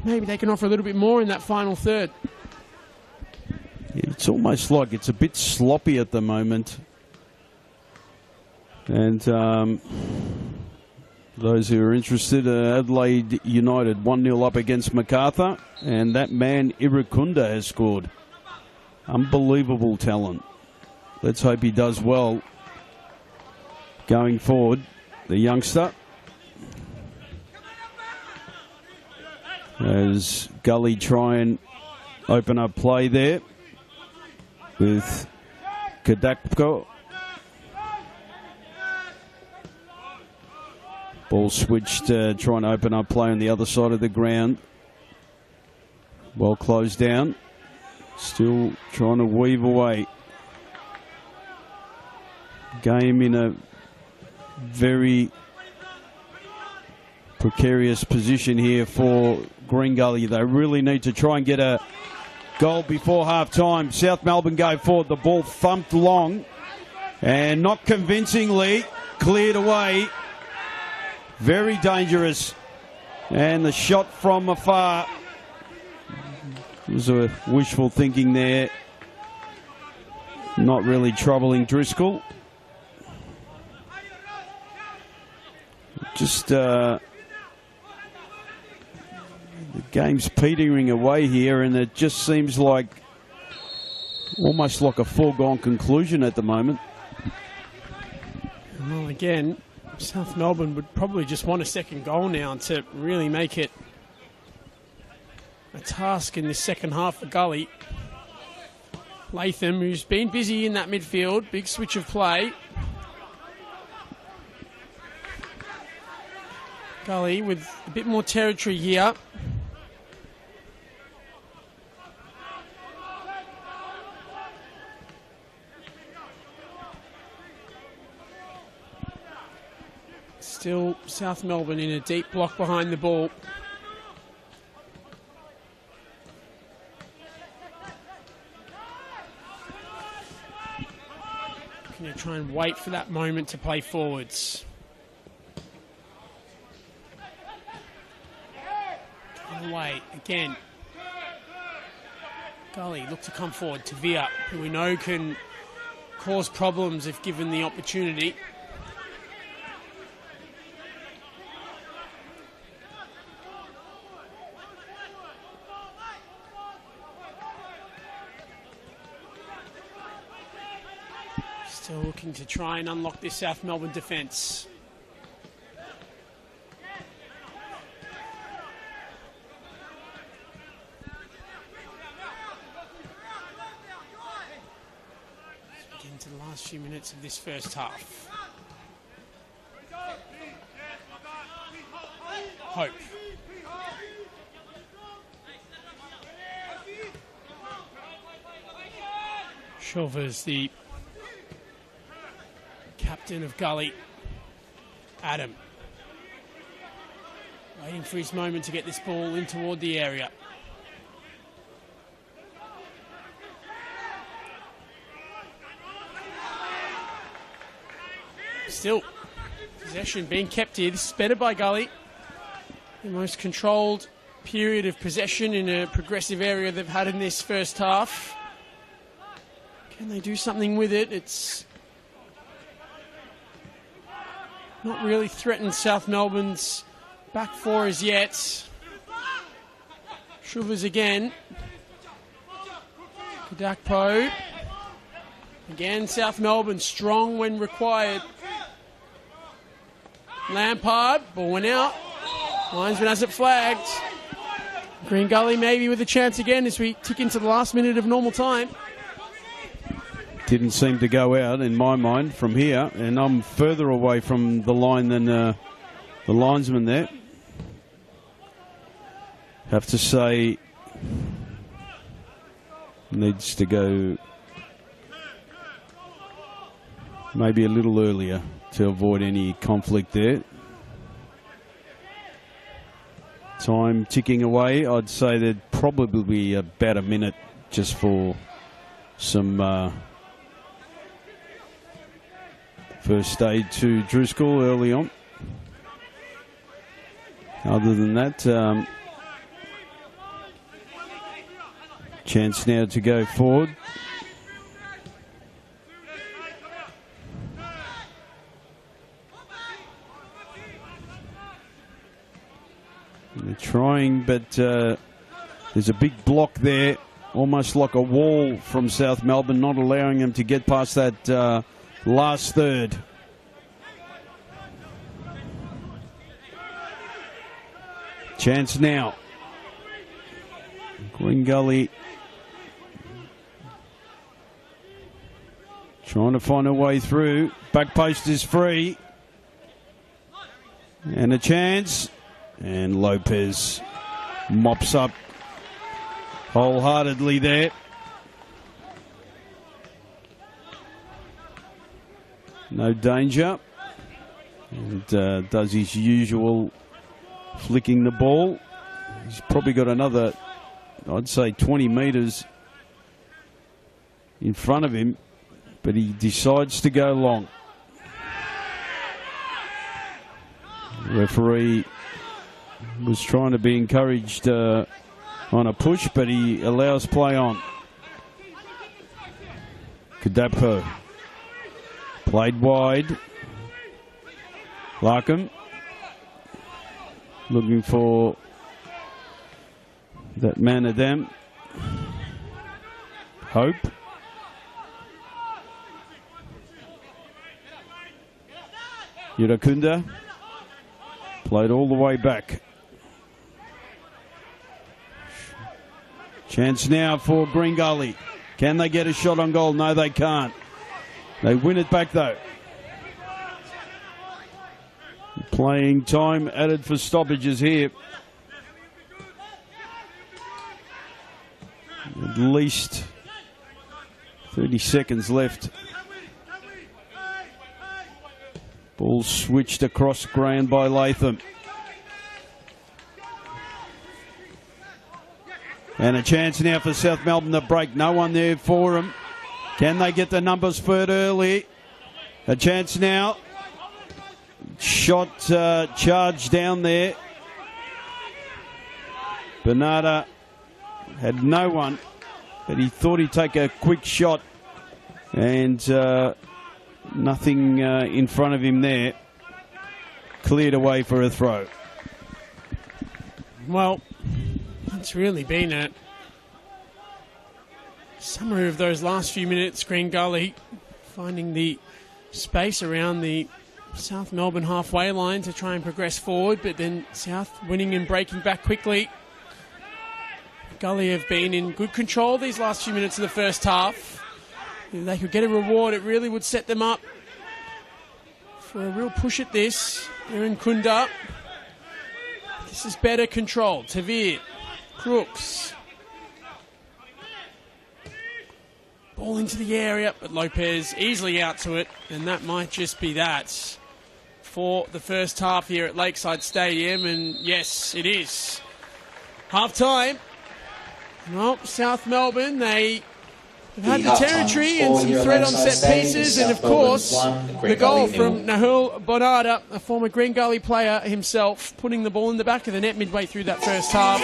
maybe they can offer a little bit more in that final third. It's almost like it's a bit sloppy at the moment. And those who are interested, Adelaide United 1-0 up against MacArthur. And that man, Irukunda, has scored. Unbelievable talent. Let's hope he does well going forward, the youngster. As Gully try and open up play there with Kadakko. Ball switched, trying to open up play on the other side of the ground. Well closed down. Still trying to weave away. Game in a very precarious position here for Green Gully. They really need to try and get a goal before half-time. South Melbourne go forward. The ball thumped long and not convincingly cleared away. Very dangerous. And the shot from afar. It was a wishful thinking there. Not really troubling Driscoll. Just the game's petering away here, and it just seems like almost like a foregone conclusion at the moment. Well, again, South Melbourne would probably just want a second goal now to really make it a task in this second half for Gully. Latham, who's been busy in that midfield, big switch of play. Gully with a bit more territory here. Still South Melbourne in a deep block behind the ball. Going to try and wait for that moment to play forwards. Away again. Gully look to come forward. Tavir, who we know can cause problems if given the opportunity. Still looking to try and unlock this South Melbourne defence. Into the last few minutes of this first half. Hope. Shulvers, the captain of Gully. Adam. Waiting for his moment to get this ball in toward the area. Still, possession being kept here. This is better by Gully. The most controlled period of possession in a progressive area they've had in this first half. Can they do something with it? It's not really threatened South Melbourne's back four as yet. Shulvers again. Kadakpo. Again, South Melbourne strong when required. Lampard, ball went out. Linesman has it flagged. Green Gully maybe with a chance again as we tick into the last minute of normal time. Didn't seem to go out in my mind from here, and I'm further away from the line than the linesman there. Have to say, needs to go maybe a little earlier to avoid any conflict there. Time ticking away. I'd say there'd probably be about a minute just for some first aid to Driscoll early on. Other than that, chance now to go forward. They're trying, but there's a big block there, almost like a wall from South Melbourne, not allowing them to get past that last third. Chance now. Green Gully trying to find a way through. Back post is free. And a chance. And Lopez mops up wholeheartedly there. No danger. And does his usual flicking the ball. He's probably got another, I'd say, 20 metres in front of him. But he decides to go long. Referee was trying to be encouraged on a push, but he allows play on. Kadapko played wide. Larkham looking for that man of them. Hope. Yurakunda played all the way back. Chance now for Green Gully. Can they get a shot on goal? No, they can't. They win it back, though. Playing time added for stoppages here. At least 30 seconds left. Ball switched across ground by Latham. And a chance now for South Melbourne to break. No one there for them. Can they get the numbers third early? A chance now. Shot charged down there. Bernarda had no one, but he thought he'd take a quick shot. And nothing in front of him there. Cleared away for a throw. Well, it's really been a summary of those last few minutes. Green Gully finding the space around the South Melbourne halfway line to try and progress forward, but then South winning and breaking back quickly. Gully have been in good control these last few minutes of the first half. If they could get a reward, it really would set them up for a real push at this. They're in Kunda. This is better controlled. Tavir, Crooks. Ball into the area, but Lopez easily out to it, and that might just be that for the first half here at Lakeside Stadium, and yes, it is. Half time. Well, South Melbourne, they have had the territory and some threat on set pieces, and of course, the goal from Nahul Bonada, a former Green Gully player himself, putting the ball in the back of the net midway through that first half.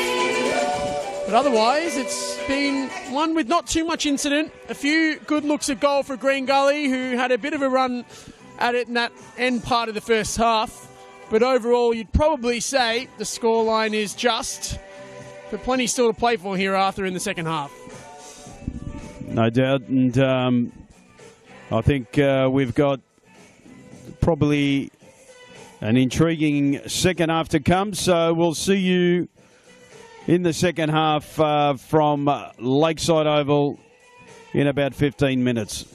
But otherwise, it's been one with not too much incident. A few good looks at goal for Green Gully, who had a bit of a run at it in that end part of the first half. But overall, you'd probably say the scoreline is just, but plenty still to play for here, Arthur, in the second half. No doubt, and I think we've got probably an intriguing second half to come, so we'll see you in the second half from Lakeside Oval in about 15 minutes.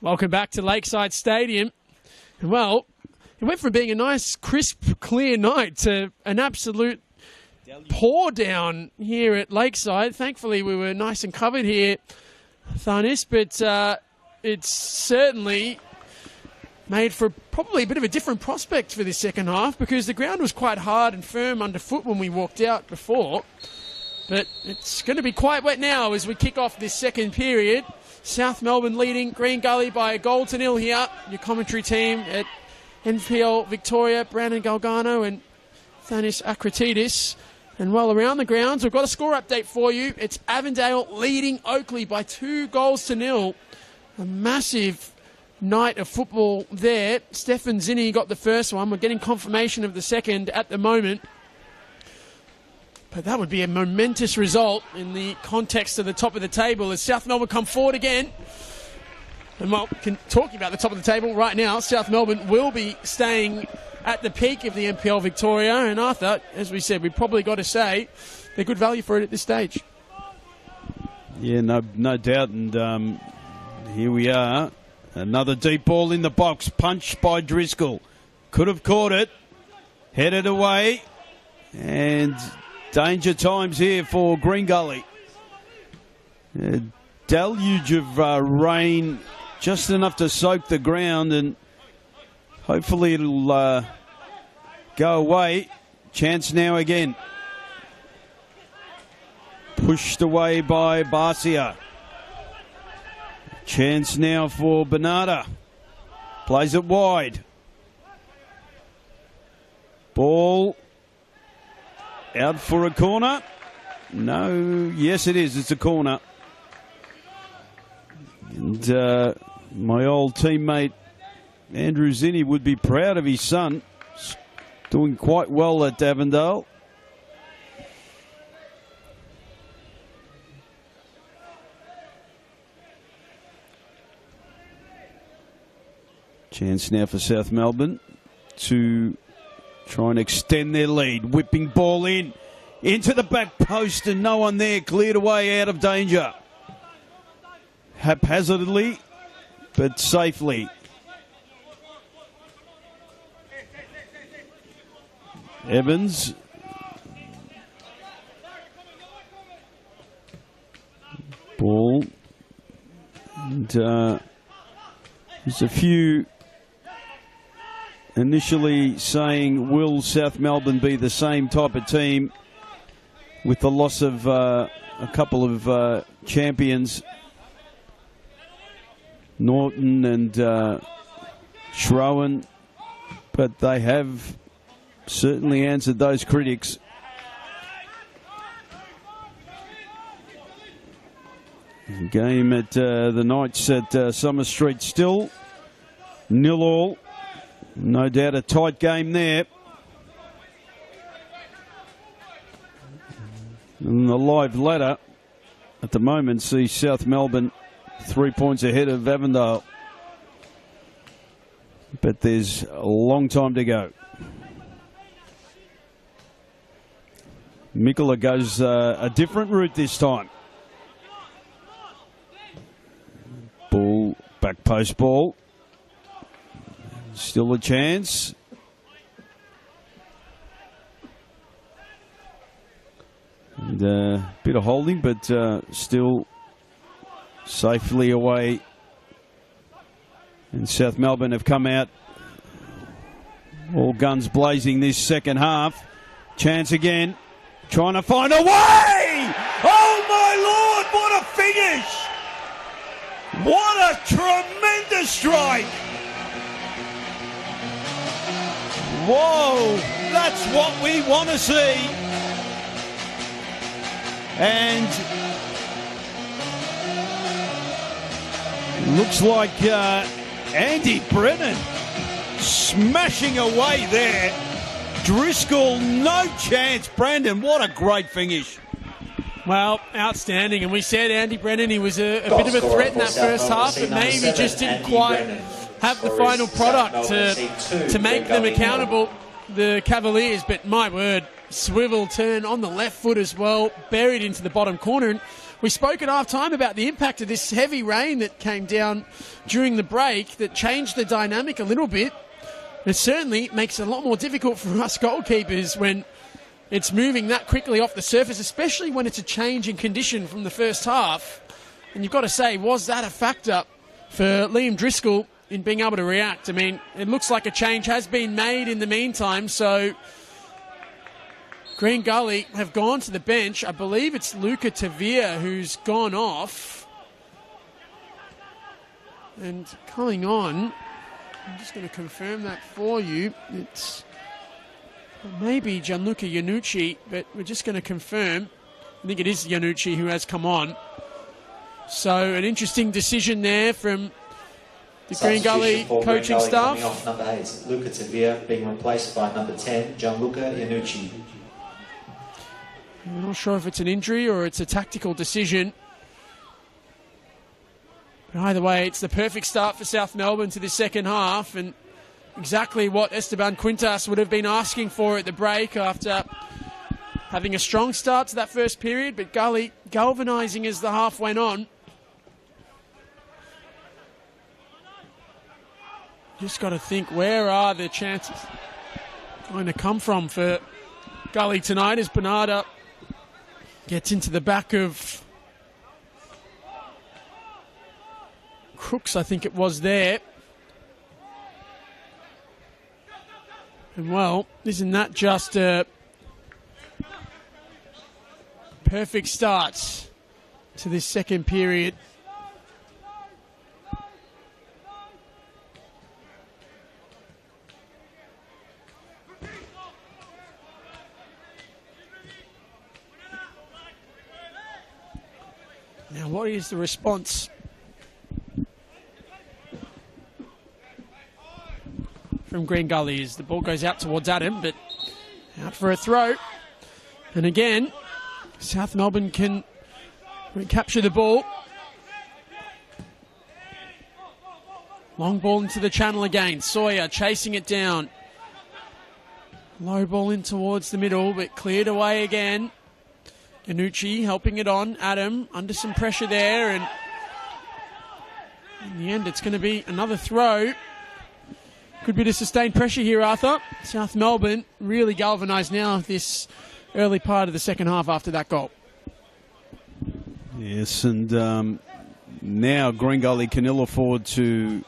Welcome back to Lakeside Stadium. Well, it went from being a nice, crisp, clear night to an absolute pour down here at Lakeside. Thankfully, we were nice and covered here, Thanis, but it's certainly made for probably a bit of a different prospect for this second half, because the ground was quite hard and firm underfoot when we walked out before. But it's going to be quite wet now as we kick off this second period. South Melbourne leading Green Gully by a goal to nil here. Your commentary team at NPL Victoria, Brandon Galgano and Thanis Akratidis. And well, around the grounds, we've got a score update for you. It's Avondale leading Oakley by 2 goals to nil. A massive night of football there. Stefan Zinni got the first one. We're getting confirmation of the second at the moment. But that would be a momentous result in the context of the top of the table as South Melbourne come forward again. And well, talking about the top of the table right now, South Melbourne will be staying at the peak of the NPL Victoria. And Arthur, as we said, we've probably got to say they're good value for it at this stage. Yeah, no doubt. And here we are. Another deep ball in the box, punched by Driscoll. Could have caught it. Headed away. And danger times here for Green Gully. A deluge of rain, just enough to soak the ground, and hopefully it'll go away. Chance now again. Pushed away by Barcia. Chance now for Bernarda. Plays it wide. Ball out for a corner. No, yes it is. It's a corner. And my old teammate Andrew Zinni would be proud of his son. Doing quite well at Avondale. Chance now for South Melbourne to try and extend their lead. Whipping ball in. Into the back post and no one there. Cleared away out of danger. Haphazardly, but safely. Evans. Ball. And there's a few initially saying, will South Melbourne be the same type of team with the loss of a couple of champions, Norton and Schroen, but they have certainly answered those critics. Game at the Knights at Summer Street still 0-0. No doubt a tight game there. And the live ladder at the moment sees South Melbourne 3 points ahead of Avondale. But there's a long time to go. Mikula goes a different route this time. Ball, back post ball. Still a chance. And a bit of holding, but still safely away. And South Melbourne have come out all guns blazing this second half. Chance again. Trying to find a way! Oh my Lord, what a finish! What a tremendous strike! Whoa, that's what we want to see. And looks like Andy Brennan smashing away there. Driscoll, no chance. Brandon, what a great finish. Well, outstanding. And we said Andy Brennan, he was a bit of a threat in that first half, but maybe just didn't quite have the final product to make them accountable, the Cavaliers. But my word, swivel turn on the left foot as well, buried into the bottom corner. And we spoke at half time about the impact of this heavy rain that came down during the break that changed the dynamic a little bit. It certainly makes it a lot more difficult for us goalkeepers when it's moving that quickly off the surface, especially when it's a change in condition from the first half. And you've got to say, was that a factor for Liam Driscoll in being able to react? I mean, it looks like a change has been made in the meantime, so Green Gully have gone to the bench. I believe it's Luca Tavia who's gone off. And coming on, I'm just going to confirm that for you. It's maybe Gianluca Iannucci, but we're just going to confirm. I think it is Iannucci who has come on. So an interesting decision there from the Green Gully coaching staff. Coming off number 8, Luca Tavia, being replaced by number 10, Gianluca Iannucci. I'm not sure if it's an injury or it's a tactical decision. But either way, it's the perfect start for South Melbourne to the second half, and exactly what Esteban Quintas would have been asking for at the break after having a strong start to that first period, but Gully galvanising as the half went on. Just got to think, where are the chances going to come from for Gully tonight as Bernarda gets into the back of Crooks, I think it was there. And well, isn't that just a perfect start to this second period? Now, what is the response from Green Gully? As the ball goes out towards Adam, but out for a throw. And again, South Melbourne can recapture the ball. Long ball into the channel again. Sawyer chasing it down. Low ball in towards the middle, but cleared away again. Iannucci helping it on. Adam under some pressure there, and in the end it's going to be another throw. Good bit of sustained pressure here, Arthur. South Melbourne really galvanised now this early part of the second half after that goal. Yes, and now Green Gully can ill afford to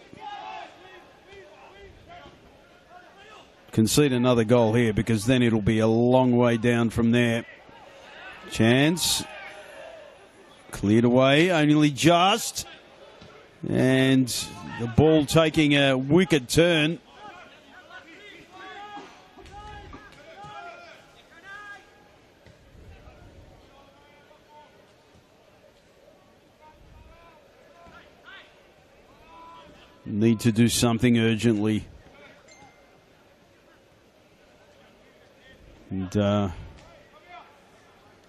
concede another goal here, because then it'll be a long way down from there. Chance. Cleared away, only just. And the ball taking a wicked turn. Need to do something urgently. And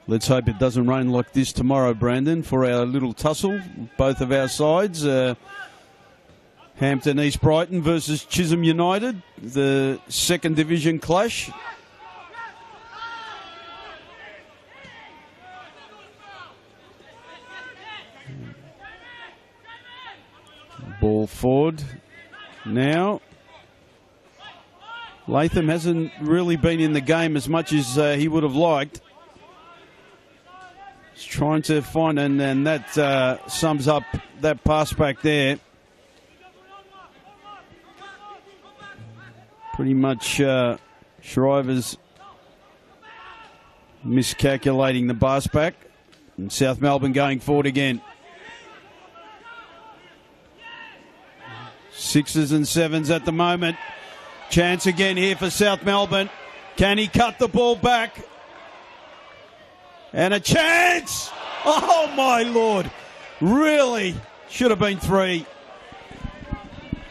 let's hope it doesn't rain like this tomorrow, Brandon, for our little tussle. Both of our sides. Hampton East Brighton versus Chisholm United, the second division clash. Ball forward now. Latham hasn't really been in the game as much as he would have liked. He's trying to find, and that sums up that pass back there. Pretty much Shriver's miscalculating the pass back. And South Melbourne going forward again. 6s and 7s at the moment. Chance again here for South Melbourne. Can he cut the ball back? And a chance! Oh, my Lord. Really? Should have been 3.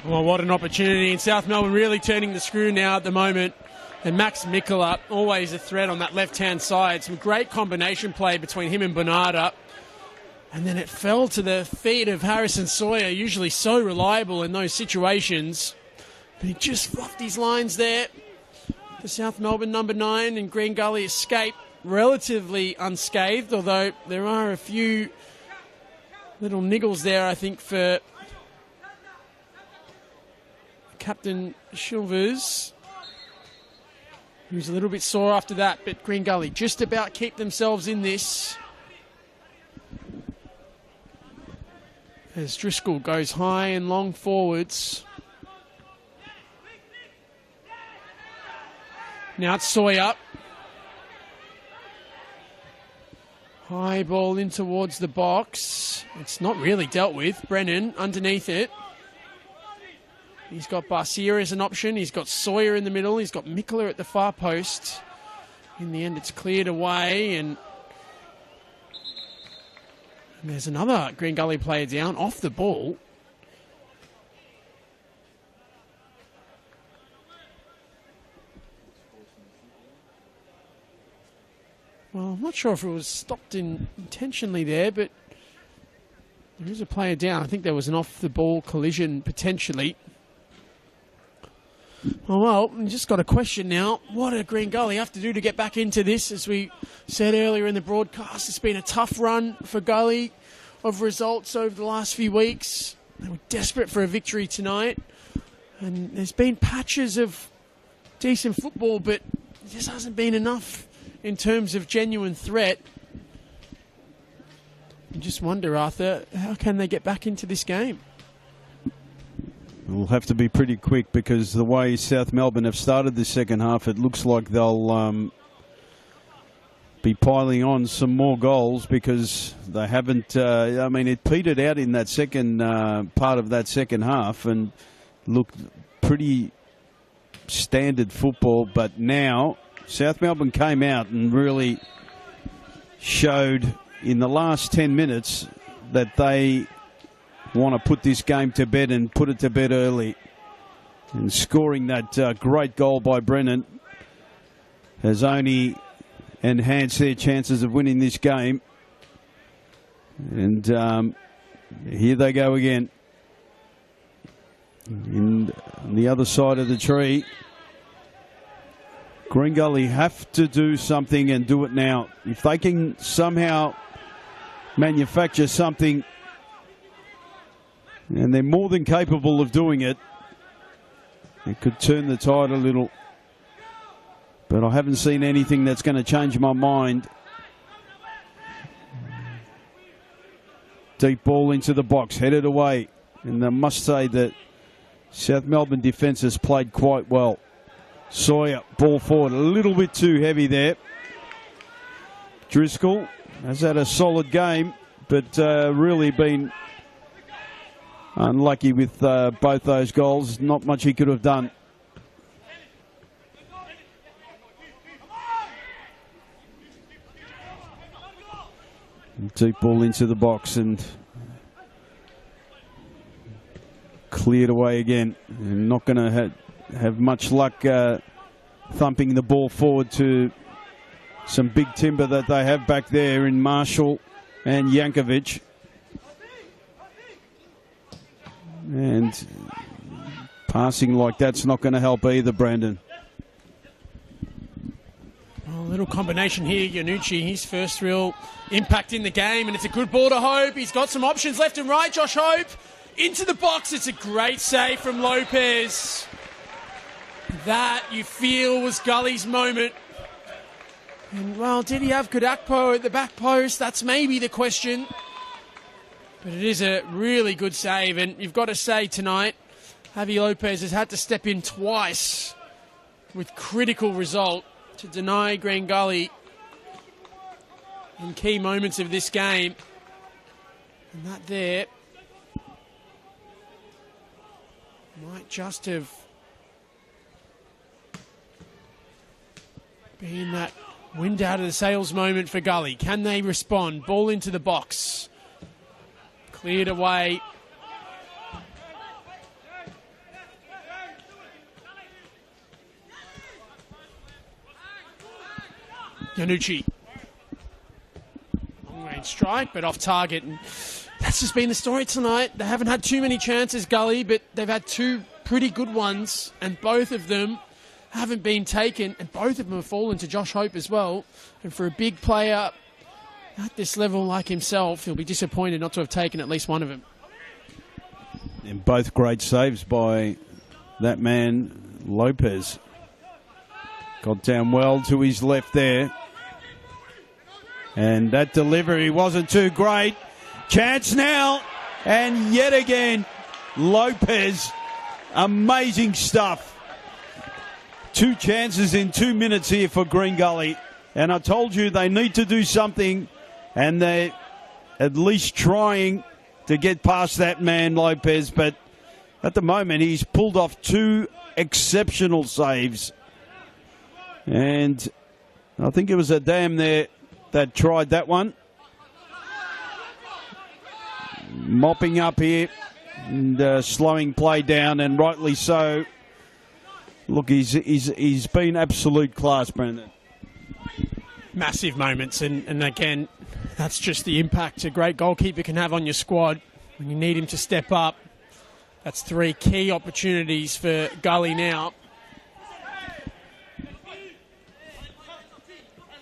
Well, what an opportunity. And South Melbourne really turning the screw now at the moment. And Max Mikula, always a threat on that left-hand side. Some great combination play between him and Bernarda. And then it fell to the feet of Harrison Sawyer, usually so reliable in those situations. But he just fluffed his lines there. for South Melbourne, number 9, and Green Gully escape relatively unscathed, although there are a few little niggles there, I think, for Captain Chilvers, who's a little bit sore after that, but Green Gully just about keep themselves in this. As Driscoll goes high and long forwards. Now it's Sawyer. High ball in towards the box. It's not really dealt with. Brennan underneath it. He's got Barcia as an option. He's got Sawyer in the middle. He's got Mikler at the far post. In the end, it's cleared away, and there's another Green Gully player down off the ball. Well, I'm not sure if it was stopped intentionally there, but there is a player down. I think there was an off-the-ball collision potentially. Oh, well, we just got a question now. What do Green Gully have to do to get back into this? As we said earlier in the broadcast, it's been a tough run for Gully of results over the last few weeks. They were desperate for a victory tonight. And there's been patches of decent football, but it just hasn't been enough in terms of genuine threat. You just wonder, Arthur, how can they get back into this game? It'll have to be pretty quick, because the way South Melbourne have started the second half, it looks like they'll be piling on some more goals, because they haven't, I mean, it petered out in that second part of that second half and looked pretty standard football. But now South Melbourne came out and really showed in the last 10 minutes that they want to put this game to bed and put it to bed early. And scoring that great goal by Brennan has only enhanced their chances of winning this game. And here they go again. On the other side of the tree, Green Gully have to do something, and do it now. If they can somehow manufacture something, and they're more than capable of doing it, it could turn the tide a little. But I haven't seen anything that's going to change my mind. Deep ball into the box, headed away. And I must say that South Melbourne defence has played quite well. Sawyer, ball forward, a little bit too heavy there. Driscoll has had a solid game, but really been unlucky with both those goals. Not much he could have done. Deep ball into the box and cleared away again. And not going to have much luck thumping the ball forward to some big timber that they have back there in Marshall and Yankovic. And passing like that's not going to help either, Brandon. Well, a little combination here. Yanucci, his first real impact in the game, and it's a good ball to Hope. He's got some options left and right. Josh Hope into the box. It's a great save from Lopez. That, you feel, was Gully's moment. And, well, did he have Kudakpo at the back post? That's maybe the question. But it is a really good save, and you've got to say tonight, Javi Lopez has had to step in twice with critical result to deny Green Gully in key moments of this game. And that there might just have been that wind out of the sails moment for Gully. Can they respond? Ball into the box. Cleared away. Yanucci. Long range strike, but off target. And that's just been the story tonight. They haven't had too many chances, Gully, but they've had two pretty good ones, and both of them haven't been taken, and both of them have fallen to Josh Hope as well. And for a big player at this level like himself, he'll be disappointed not to have taken at least one of them. And both great saves by that man, Lopez. Got down well to his left there. And that delivery wasn't too great. Chance now. And yet again, Lopez. Amazing stuff. 2 chances in 2 minutes here for Green Gully. And I told you they need to do something. And they're at least trying to get past that man, Lopez. But at the moment, he's pulled off 2 exceptional saves. And I think it was Adam there that tried that one. Mopping up here and slowing play down, and rightly so. Look, he's been absolute class, Brendan. Massive moments, and again, that's just the impact a great goalkeeper can have on your squad when you need him to step up. That's 3 key opportunities for Gully now.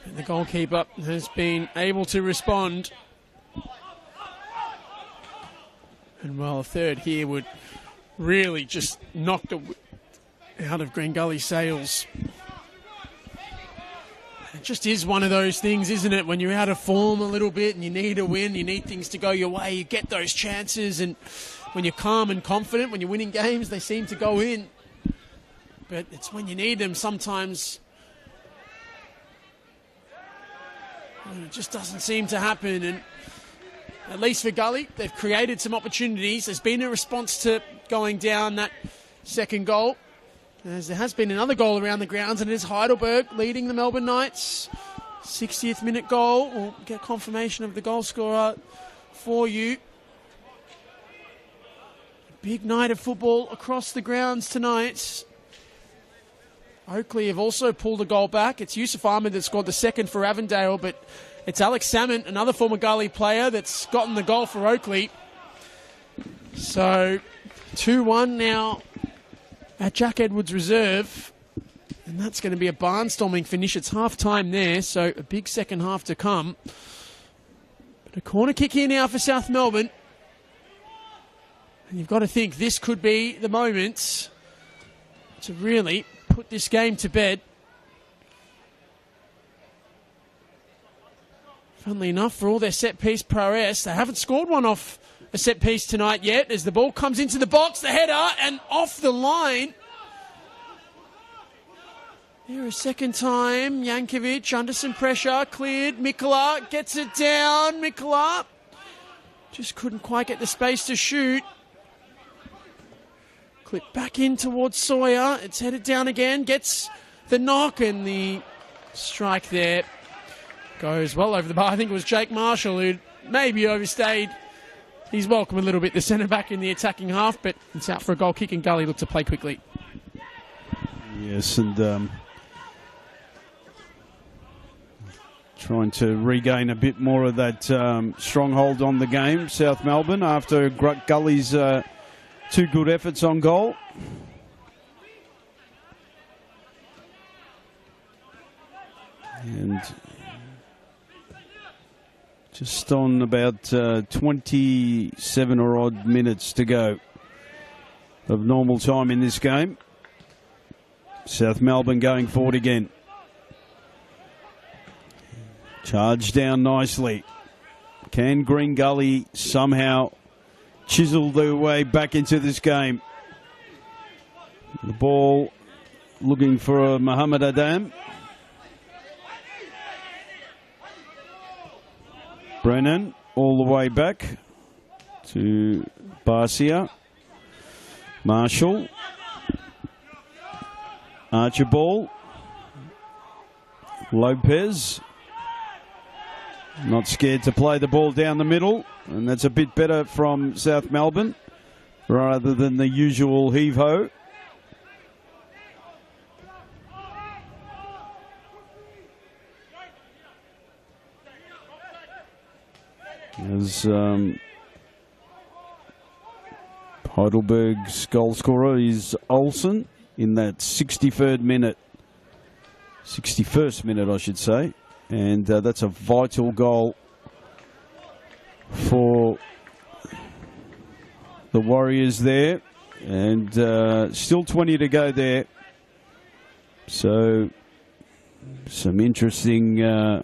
And the goalkeeper has been able to respond. And well, a third here would really just knock the out of Green Gully sails. It just is one of those things, isn't it? When you're out of form a little bit and you need a win, you need things to go your way, you get those chances, and when you're calm and confident, when you're winning games, they seem to go in. But it's when you need them, sometimes it just doesn't seem to happen. And at least for Gully, they've created some opportunities. There's been a response to going down that second goal, as there has been another goal around the grounds, and it is Heidelberg leading the Melbourne Knights. 60th minute goal. We'll get confirmation of the goal scorer for you. Big night of football across the grounds tonight. Oakley have also pulled a goal back. It's Yusuf Ahmed that scored the second for Avondale, but it's Alex Salmon, another former Gully player, that's gotten the goal for Oakley. So 2-1 now at Jack Edwards Reserve. And that's going to be a barnstorming finish. It's half-time there, so a big second half to come. But a corner kick here now for South Melbourne. And you've got to think this could be the moment to really put this game to bed. Funnily enough, for all their set-piece prowess, they haven't scored one off a set-piece tonight yet. As the ball comes into the box, the header, and off the line. Here a second time, Jankovic under some pressure, cleared, Mikola gets it down, Mikola just couldn't quite get the space to shoot. Clip back in towards Sawyer, it's headed down again, gets the knock, and the strike there goes well over the bar. I think it was Jake Marshall who maybe overstayed his welcome a little bit, the centre-back in the attacking half, but it's out for a goal kick, and Gully looked to play quickly. Yes, and trying to regain a bit more of that stronghold on the game, South Melbourne, after Gully's 2 good efforts on goal. And just on about 27 or odd minutes to go of normal time in this game. South Melbourne going forward again. Charged down nicely. Can Green Gully somehow chisel their way back into this game? The ball looking for Mohammed Adam. Brennan all the way back to Barcia. Marshall. Archibald. Lopez. Not scared to play the ball down the middle, and that's a bit better from South Melbourne rather than the usual heave-ho. As Heidelberg's goal scorer is Olsen in that 63rd minute. 61st minute, I should say. And that's a vital goal for the Warriors there. And still 20 to go there. So some interesting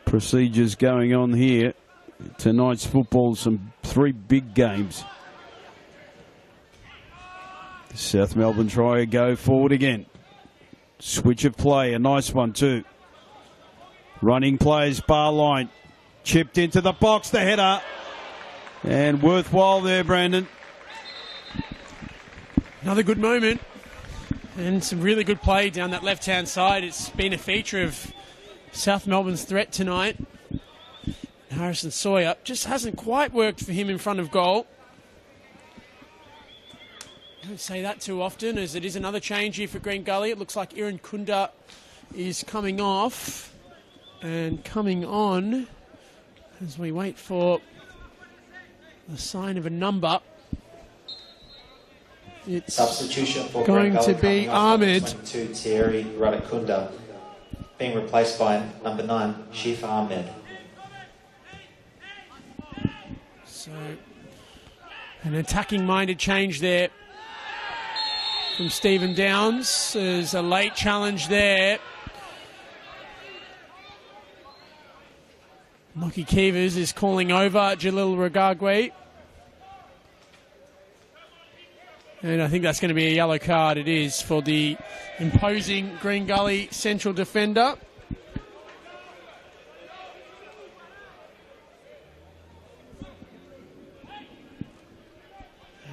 procedures going on here. Tonight's football, some 3 big games. South Melbourne try to go forward again. Switch of play, a nice one too. Running plays, bar line. Chipped into the box, the header. And worthwhile there, Brandon. Another good moment. And some really good play down that left-hand side. It's been a feature of South Melbourne's threat tonight. Harrison Sawyer just hasn't quite worked for him in front of goal. I don't say that too often, as it is another change here for Green Gully. It looks like Iran Kunda is coming off and coming on as we wait for the sign of a number. It's substitution for going Green to Gully be Ahmed. 22 Thierry Radakunda, being replaced by number 9 Shif Ahmed. So, an attacking-minded change there from Stephen Downs. There's a late challenge there. Moki Kivas is calling over Jalil Ragagwe. And I think that's going to be a yellow card. It is for the imposing Green Gully central defender.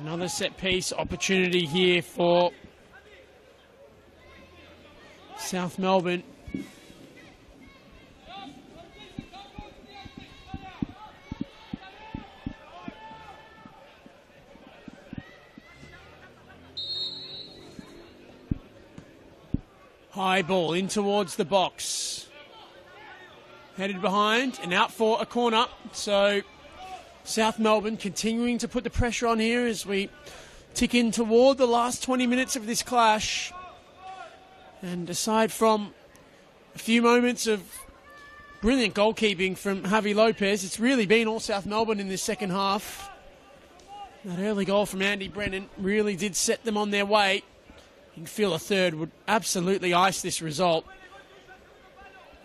Another set-piece opportunity here for South Melbourne. High ball in towards the box. Headed behind and out for a corner. So South Melbourne continuing to put the pressure on here as we tick in toward the last 20 minutes of this clash. And aside from a few moments of brilliant goalkeeping from Javi Lopez, it's really been all South Melbourne in this second half. That early goal from Andy Brennan really did set them on their way. You can feel a third would absolutely ice this result.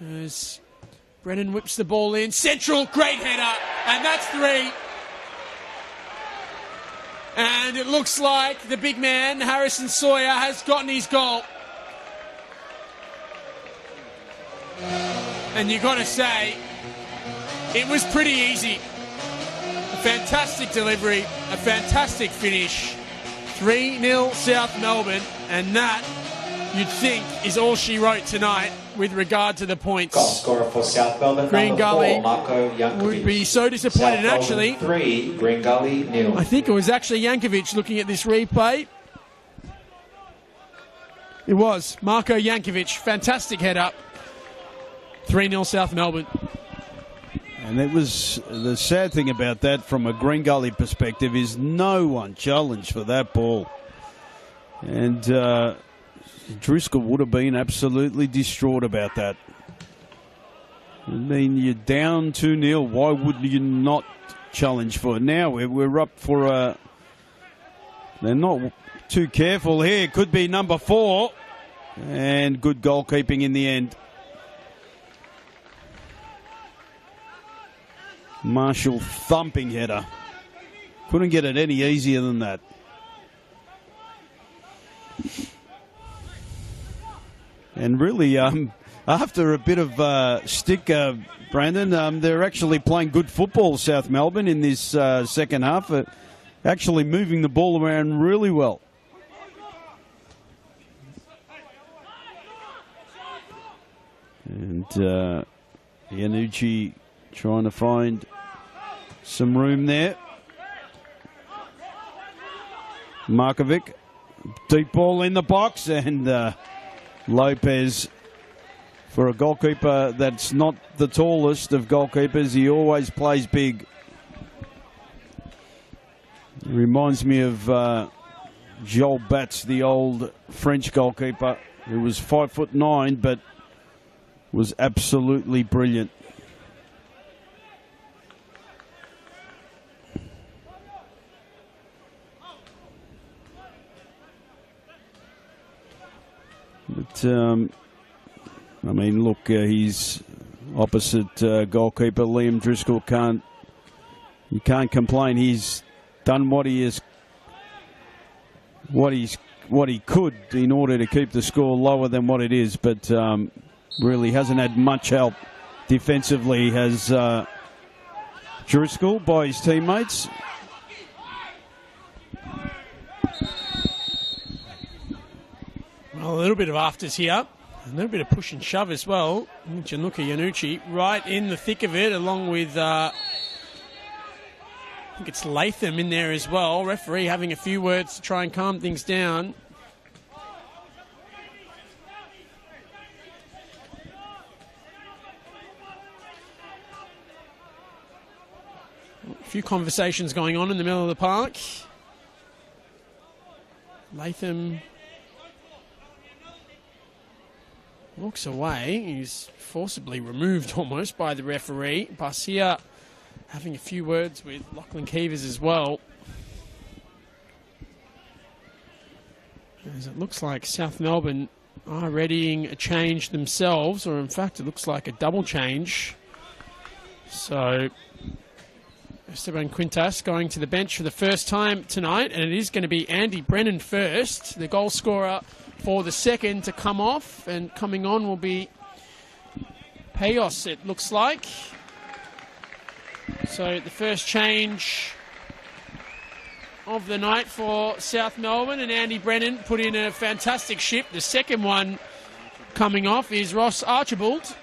As Brennan whips the ball in. Central, great header. And that's 3. And it looks like the big man, Harrison Sawyer, has gotten his goal. And you've got to say, it was pretty easy. A fantastic delivery, a fantastic finish. 3-0 South Melbourne, and that, you'd think, is all she wrote tonight with regard to the points. Goal scorer for South Melbourne, Green Gully 4, Marko Jankovic. would be so disappointed, South actually. Melbourne 3, Green Gully 0. I think it was actually Jankovic looking at this replay. It was Marko Jankovic, fantastic head up. 3-0 South Melbourne. And it was the sad thing about that from a Green Gully perspective is no one challenged for that ball. And Driscoll would have been absolutely distraught about that. I mean, you're down 2-0. Why would you not challenge for it? Now we're up for a... They're not too careful here. Could be number 4. And good goalkeeping in the end. Marshall thumping header. Couldn't get it any easier than that. And really, after a bit of stick, Brandon, they're actually playing good football, South Melbourne, in this second half. Actually moving the ball around really well. And Iannucci trying to find some room there. Markovic, deep ball in the box, and Lopez, for a goalkeeper that's not the tallest of goalkeepers, he always plays big. Reminds me of Joel Batts, the old French goalkeeper, who was 5'9", but was absolutely brilliant. But, I mean, look, he's opposite goalkeeper Liam Driscoll. You can't complain. He's done what he could in order to keep the score lower than what it is, but really hasn't had much help defensively. Has Driscoll by his teammates. Well, a little bit of afters here. A little bit of push and shove as well. Gianluca Iannucci right in the thick of it, along with, I think it's Latham in there as well. Referee having a few words to try and calm things down. A few conversations going on in the middle of the park. Latham walks away. He's forcibly removed almost by the referee. Barcia having a few words with Lachlan Keevers as well. As it looks like South Melbourne are readying a change themselves, or in fact it looks like a double change. So Esteban Quintas going to the bench for the first time tonight, and it is going to be Andy Brennan first, the goal scorer for the second, to come off, and coming on will be Payos, it looks like. So the first change of the night for South Melbourne, and Andy Brennan put in a fantastic shift. The second one coming off is Ross Archibald.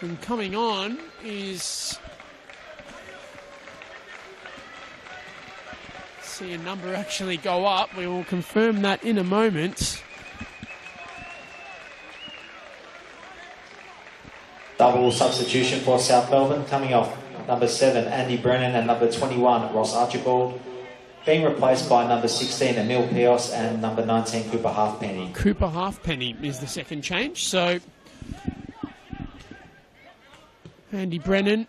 And coming on is, see a number actually go up. We will confirm that in a moment. Double substitution for South Melbourne. Coming off number 7, Andy Brennan, and number 21, Ross Archibald. Being replaced by number 16, Emil Pios, and number 19, Cooper Halfpenny. Cooper Halfpenny is the second change. So Andy Brennan,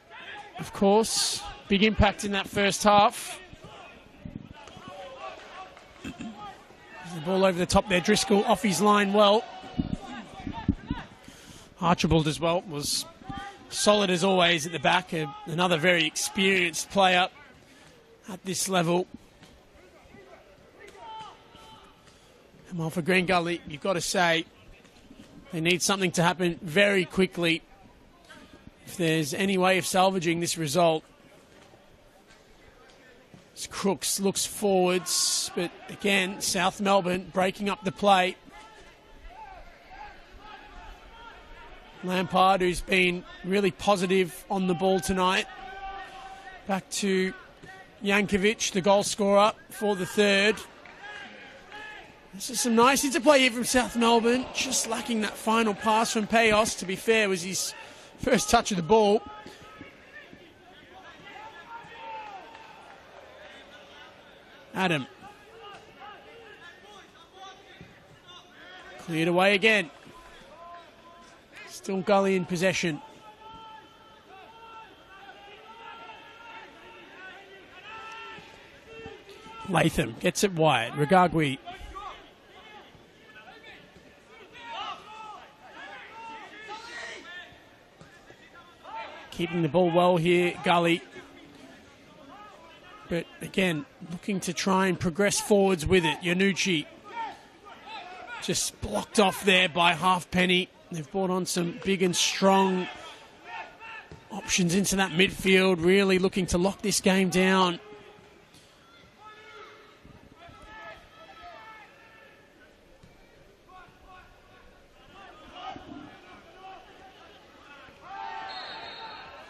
of course, big impact in that first half. The ball over the top there. Driscoll off his line well. Archibald as well was solid as always at the back. Another very experienced player at this level. And well, for Green Gully, you've got to say they need something to happen very quickly if there's any way of salvaging this result. As Crooks looks forwards, but again, South Melbourne breaking up the play. Lampard, who's been really positive on the ball tonight. Back to Jankovic, the goal scorer for the third. This is some nice interplay here from South Melbourne. Just lacking that final pass from Payos. To be fair, was his first touch of the ball. Adam. Cleared away again. Still Gully in possession. Latham gets it wide. Regagui. Keeping the ball well here, Gully. But again, looking to try and progress forwards with it. Iannucci just blocked off there by Halfpenny. They've brought on some big and strong options into that midfield, really looking to lock this game down.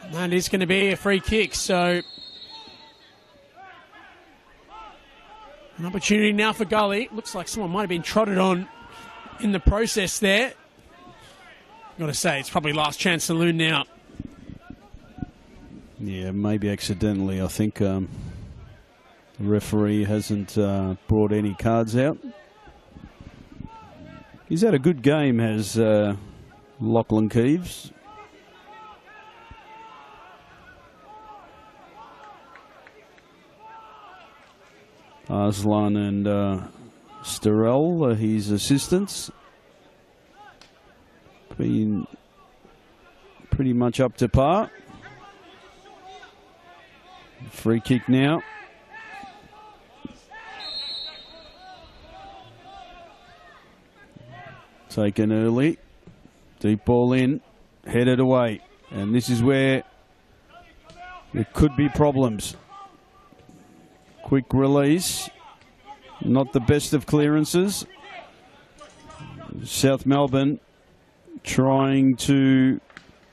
And that is going to be a free kick, so an opportunity now for Gully. Looks like someone might have been trotted on in the process there. Got to say, it's probably last chance saloon now. Yeah, maybe accidentally, I think. The referee hasn't brought any cards out. He's had a good game, has Lachlan Keeves. Arslan and Starrell, his assistants, been pretty much up to par. Free kick now. Taken early. Deep ball in. Headed away. And this is where there could be problems. Quick release. Not the best of clearances. South Melbourne trying to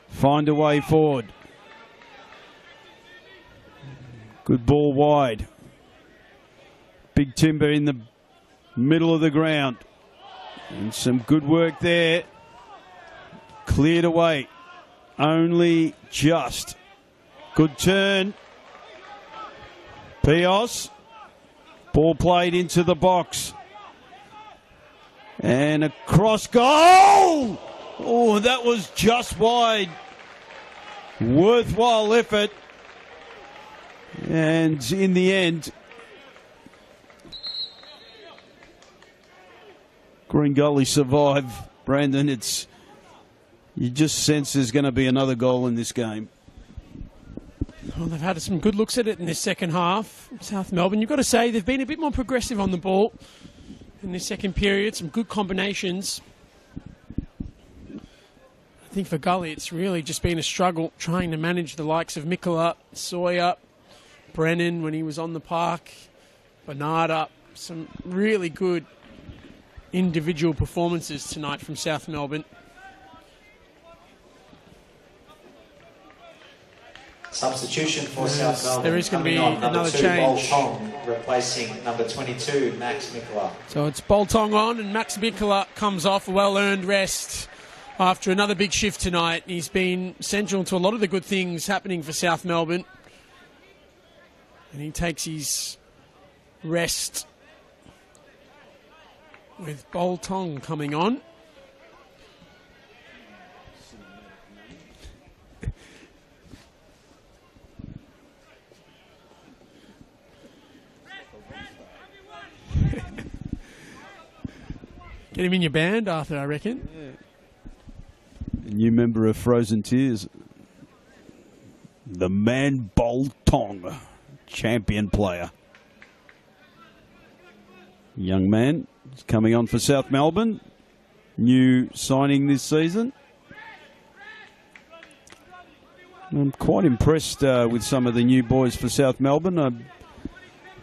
find a way forward. Good ball wide. Big timber in the middle of the ground. And some good work there. Cleared away. Only just. Good turn. Pios. Ball played into the box. And a cross goal! Oh, that was just wide. Worthwhile effort. And in the end, Green Gully survive. Brandon, you just sense there's going to be another goal in this game. Well, they've had some good looks at it in this second half. South Melbourne, you've got to say, they've been a bit more progressive on the ball in this second period. Some good combinations. I think for Gully, it's really just been a struggle trying to manage the likes of Mikola, Sawyer, Brennan when he was on the park, Bernarda. Some really good individual performances tonight from South Melbourne. Substitution for South Melbourne. There is going to be another change. Boltong replacing number 22, Max Mikola. So it's Boltong on, and Max Mikola comes off a well-earned rest after another big shift tonight. He's been central to a lot of the good things happening for South Melbourne. And he takes his rest with Boltong coming on. Get him in your band, Arthur, I reckon. Yeah. A new member of Frozen Tears. The man Boltong, champion player. Young man is coming on for South Melbourne. New signing this season. I'm quite impressed with some of the new boys for South Melbourne.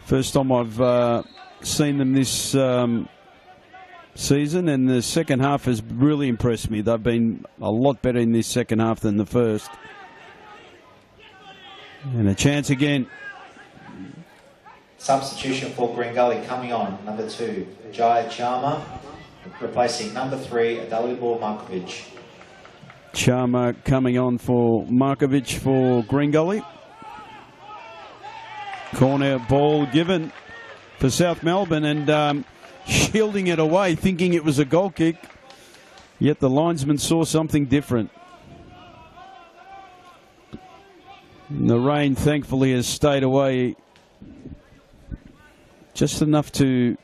First time I've seen them this season, and the second half has really impressed me. They've been a lot better in this second half than the first. And a chance again. Substitution for Green Gully coming on, number 2, Jai Charma, replacing number 3, Dalibor Markovic. Charma coming on for Markovic for Green Gully. Corner ball given for South Melbourne, and shielding it away, thinking it was a goal kick. Yet the linesman saw something different. And the rain, thankfully, has stayed away just enough to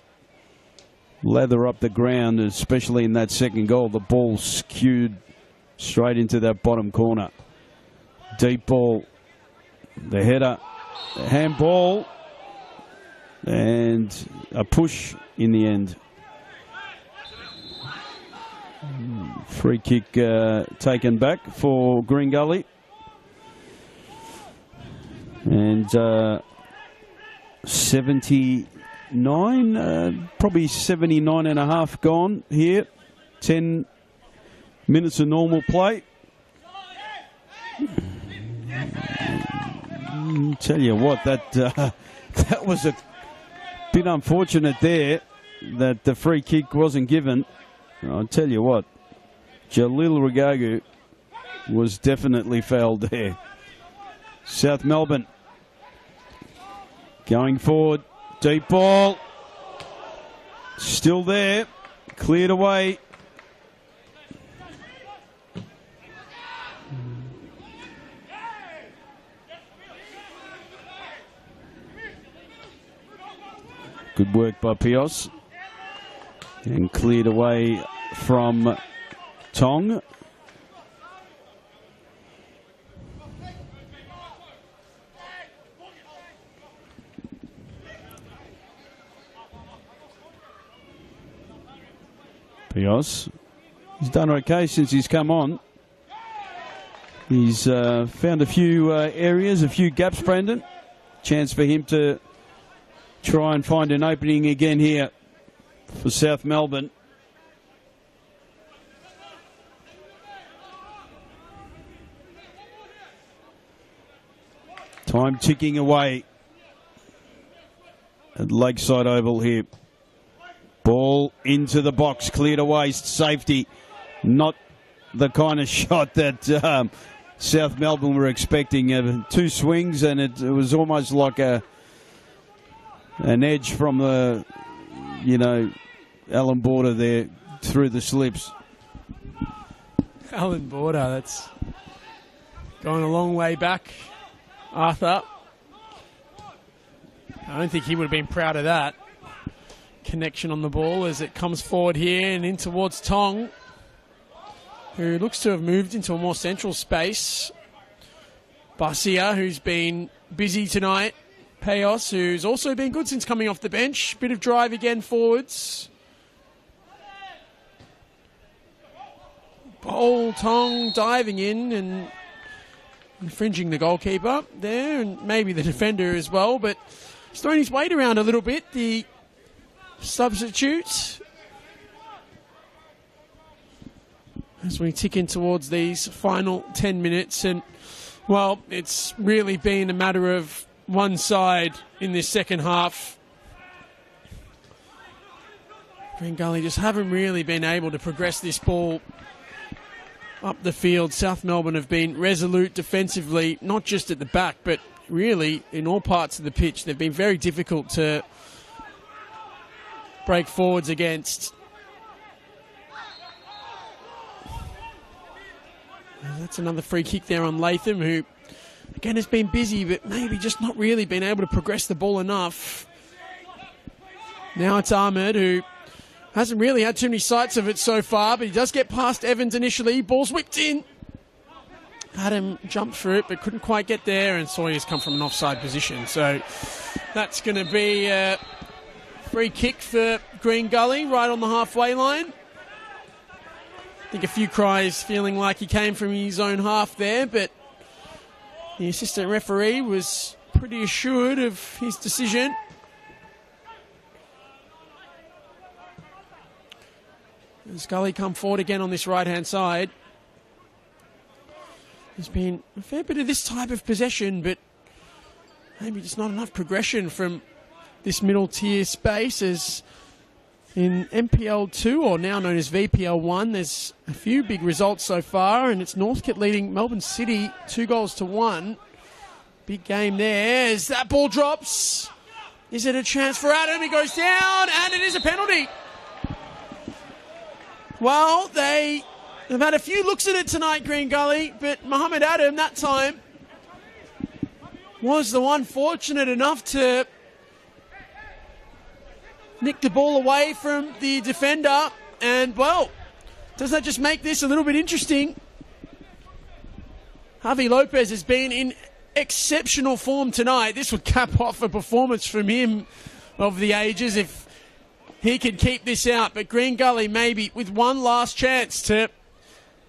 lather up the ground, especially in that second goal. The ball skewed straight into that bottom corner. Deep ball. The header. The handball. And a push in the end. Free kick taken back for Green Gully. And 79, probably 79 and a half gone here. 10 minutes of normal play. Tell you what, that was a bit unfortunate there that the free kick wasn't given. I'll tell you what, Jalil Rugagu was definitely fouled there. South Melbourne going forward. Deep ball. Still there. Cleared away. Good work by Pios. And cleared away from Tong. Pios. He's done okay since he's come on. He's found a few areas, a few gaps, Brendan. Chance for him to try and find an opening again here for South Melbourne. Time ticking away at Lakeside Oval here. Ball into the box, cleared away, safety. Not the kind of shot that South Melbourne were expecting. Two swings, and it was almost like an edge from the, Alan Border there through the slips. Alan Border, that's going a long way back, Arthur. I don't think he would have been proud of that. Connection on the ball as it comes forward here and in towards Tong, who looks to have moved into a more central space. Barcia, who's been busy tonight. Payos, who's also been good since coming off the bench. Bit of drive again forwards. Bowl Tong diving in and infringing the goalkeeper there, and maybe the defender as well, but he's throwing his weight around a little bit, the substitute. As we tick in towards these final 10 minutes, and, well, it's really been a matter of one side in this second half. Green Gully just haven't really been able to progress this ball up the field. South Melbourne have been resolute defensively, not just at the back, but really in all parts of the pitch. They've been very difficult to break forwards against. That's another free kick there on Latham, who again has been busy, but maybe just not really been able to progress the ball enough. Now it's Ahmed, who hasn't really had too many sights of it so far, but he does get past Evans initially. Ball's whipped in. Adam jumped for it, but couldn't quite get there, and Sawyer's come from an offside position. So that's going to be a free kick for Green Gully right on the halfway line. I think a few cries feeling like he came from his own half there, but the assistant referee was pretty assured of his decision. As Gully come forward again on this right-hand side. There's been a fair bit of this type of possession, but maybe just not enough progression from this middle tier space. As in NPL 2, or now known as VPL 1, there's a few big results so far, and it's Northcote leading Melbourne City 2-1. Big game there as that ball drops. Is it a chance for Adam? He goes down, and it is a penalty. Well, they have had a few looks at it tonight, Green Gully, but Mohammed Adam that time was the one fortunate enough to nick the ball away from the defender. And, well, does that just make this a little bit interesting? Javi Lopez has been in exceptional form tonight. This would cap off a performance from him of the ages if he could keep this out. But Green Gully maybe with one last chance to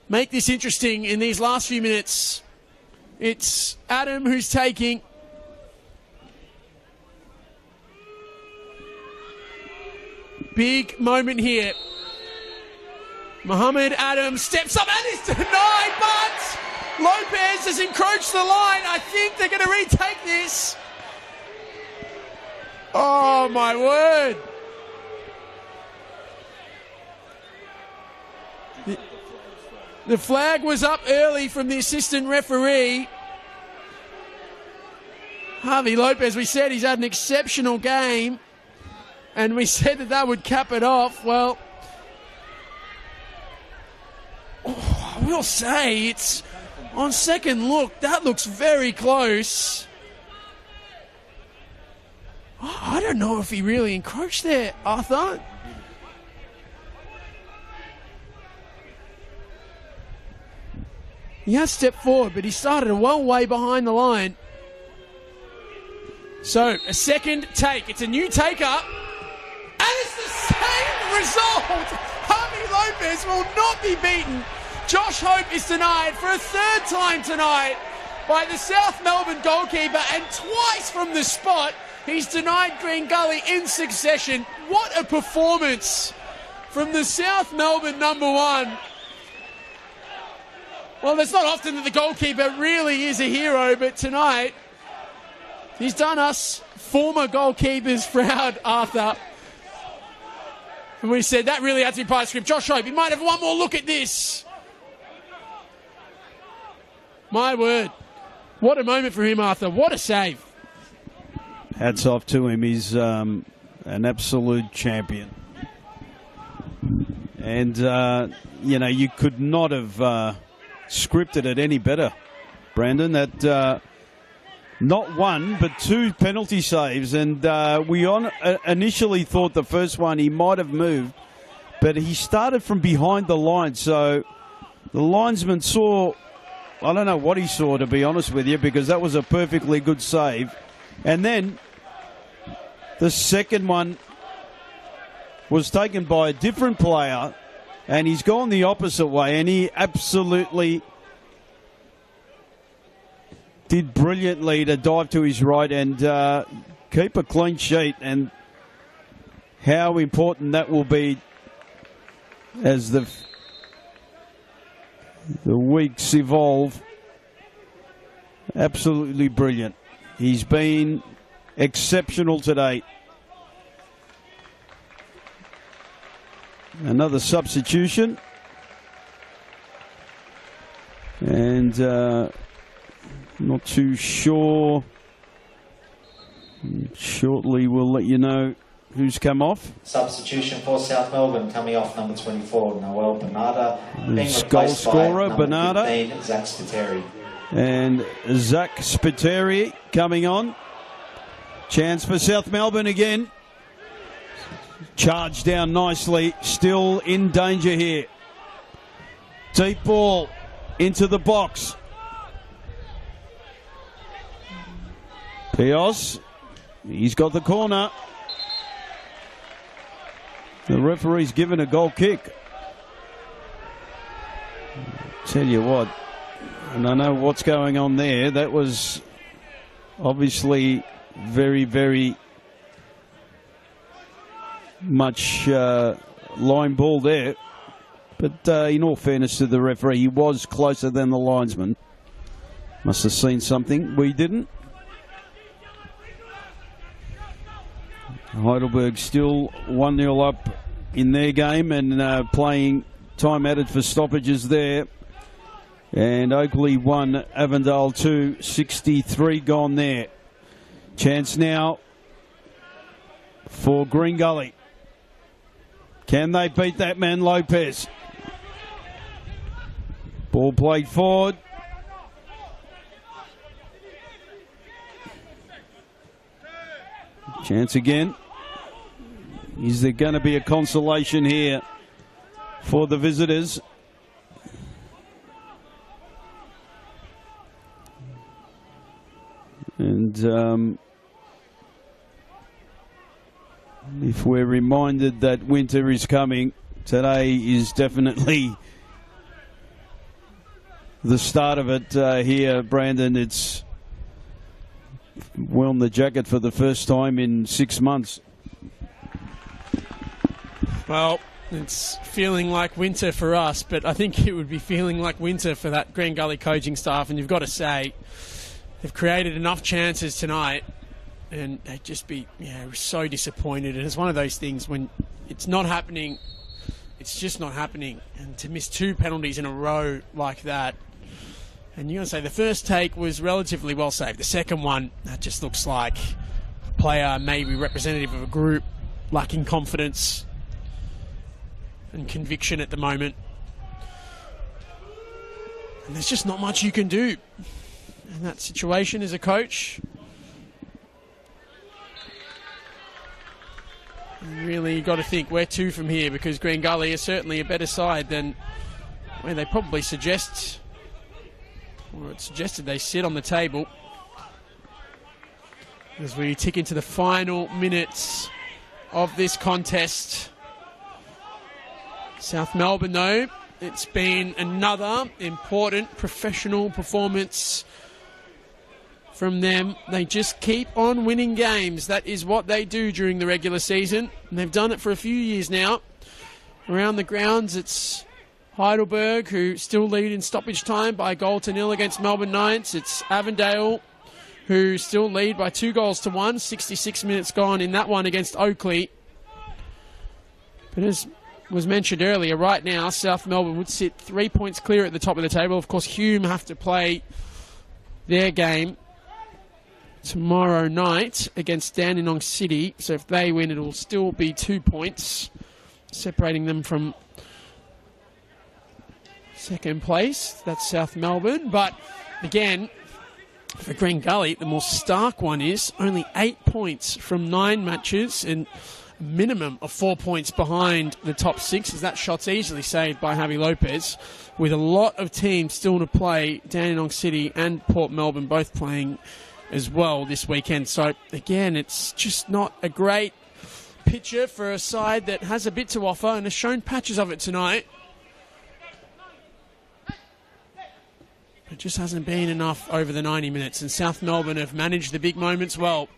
make this interesting in these last few minutes. It's Adam who's taking. Big moment here. Mohammed Adam steps up and is denied, but Lopez has encroached the line. I think they're going to retake this. Oh, my word. The flag was up early from the assistant referee. Harvey Lopez, we said he's had an exceptional game, and we said that would cap it off. Well, I will say it's, on second look, that looks very close. I don't know if he really encroached there, Arthur. He has stepped forward, but he started a well way behind the line. So, a second take. It's a new taker. And it's the same result. Harvey Lopez will not be beaten. Josh Hope is denied for a third time tonight by the South Melbourne goalkeeper, and twice from the spot. He's denied Green Gully in succession. What a performance from the South Melbourne number one. Well, it's not often that the goalkeeper really is a hero, but tonight he's done us former goalkeepers proud, Arthur. And we said that really had to be part of the script. Josh Hope, he might have one more look at this. My word. What a moment for him, Arthur. What a save. Hats off to him. He's an absolute champion. And, you could not have scripted it any better, Brandon. That not one, but two penalty saves. And we initially thought the first one he might have moved, but he started from behind the line. So the linesman saw, I don't know what he saw, to be honest with you, because that was a perfectly good save. And then the second one was taken by a different player, and he's gone the opposite way, and he absolutely did brilliantly to dive to his right and keep a clean sheet. And how important that will be as the weeks evolve. Absolutely brilliant. He's been exceptional today. Another substitution. And not too sure. Shortly we'll let you know who's come off. Substitution for South Melbourne, coming off number 24, Noel Bernarda. Goal scorer, Bernarda. 15, Zach Spiteri. And Zach Spiteri coming on. Chance for South Melbourne again. Charged down nicely. Still in danger here. Deep ball into the box. Pios. He's got the corner. The referee's given a goal kick. Tell you what, and I know what's going on there. That was obviously very, very much line ball there. But in all fairness to the referee, he was closer than the linesman. Must have seen something we didn't. Heidelberg still 1-0 up in their game and playing time added for stoppages there. And Oakley 1, Avondale 2, 63 gone there. Chance now for Green Gully. Can they beat that man Lopez? Ball played forward. Chance again. Is there going to be a consolation here for the visitors? And if we're reminded that winter is coming, today is definitely the start of it here, Brandon. It's worn the jacket for the first time in 6 months. Well, it's feeling like winter for us, but I think it would be feeling like winter for that Green Gully coaching staff. And you've got to say, they've created enough chances tonight, and they'd just be so disappointed. And it's one of those things when it's not happening, it's just not happening. And to miss 2 penalties in a row like that, And you're going to say the first take was relatively well saved. The second one, that just looks like a player maybe representative of a group lacking confidence and conviction at the moment. And there's just not much you can do in that situation as a coach. You really got to think where to from here, because Green Gully is certainly a better side than where they probably suggest, or it's suggested they sit on the table. As we tick into the final minutes of this contest. South Melbourne, though, it's been another important professional performance from them. They just keep on winning games. That is what they do during the regular season, and they've done it for a few years now. Around the grounds, it's Heidelberg who still lead in stoppage time by 1-0 against Melbourne Knights. It's Avondale who still lead by 2-1, 66 minutes gone in that one against Oakley. But as was mentioned earlier, right now South Melbourne would sit 3 points clear at the top of the table. Of course, Hume have to play their game tomorrow night against Dandenong City, so if they win, it'll still be 2 points separating them from second place. That's South Melbourne. But again, for Green Gully, the more stark one is only 8 points from 9 matches and a minimum of 4 points behind the top 6, as that shot's easily saved by Javi Lopez, with a lot of teams still to play. Dandenong City and Port Melbourne both playing as well this weekend. So again, it's just not a great picture for a side that has a bit to offer and has shown patches of it tonight. It just hasn't been enough over the 90 minutes, and South Melbourne have managed the big moments well.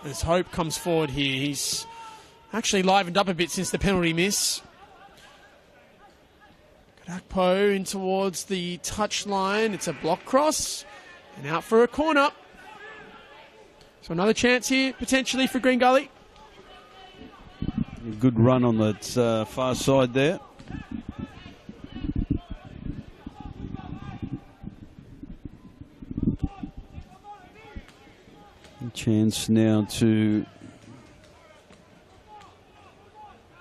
As Hope comes forward here, he's actually livened up a bit since the penalty miss. Kadakpo in towards the touchline. It's a block cross and out for a corner. So another chance here potentially for Green Gully. A good run on that far side there. Chance now to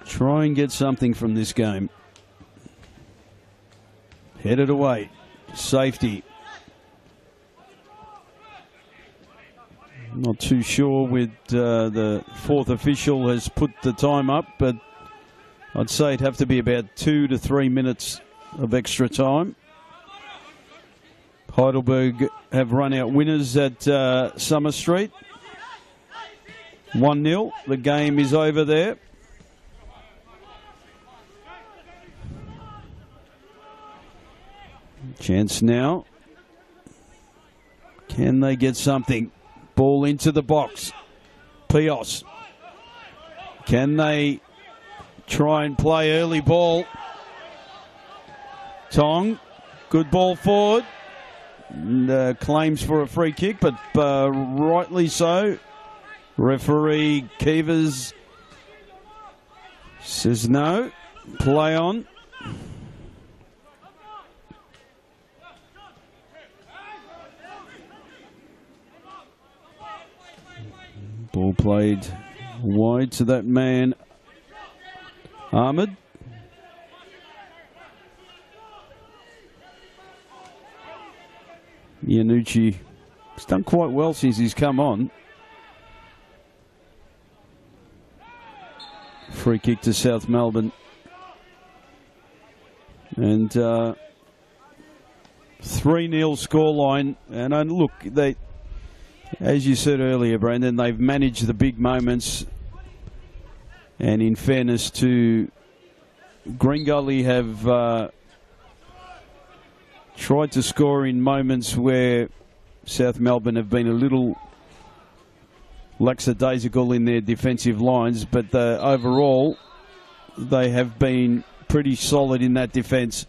try and get something from this game. Headed away. Safety. Not too sure with the fourth official has put the time up, but I'd say it'd have to be about 2 to 3 minutes of extra time. Heidelberg have run out winners at Summer Street. 1-0. The game is over there. Chance now. Can they get something? Ball into the box. Pios. Can they try and play early ball? Tong. Good ball forward. And, claims for a free kick, but rightly so. Referee Keevers says no. Play on. Ball played wide to that man, Ahmed. Iannucci has done quite well since he's come on. Free kick to South Melbourne. And 3-0 scoreline. And look, they, as you said earlier, Brandon, they've managed the big moments. And in fairness to Green Gully, have tried to score in moments where South Melbourne have been a little lackadaisical in their defensive lines, but overall they have been pretty solid in that defence.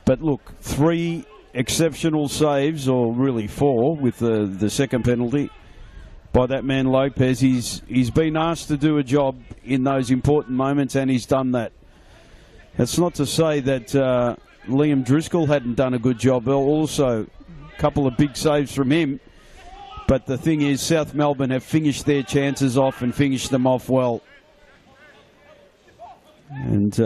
But look, 3 exceptional saves, or really 4 with the second penalty by that man Lopez. He's been asked to do a job in those important moments, and he's done that. That's not to say that Liam Driscoll hadn't done a good job. Also, a couple of big saves from him. But the thing is, South Melbourne have finished their chances off and finished them off well. And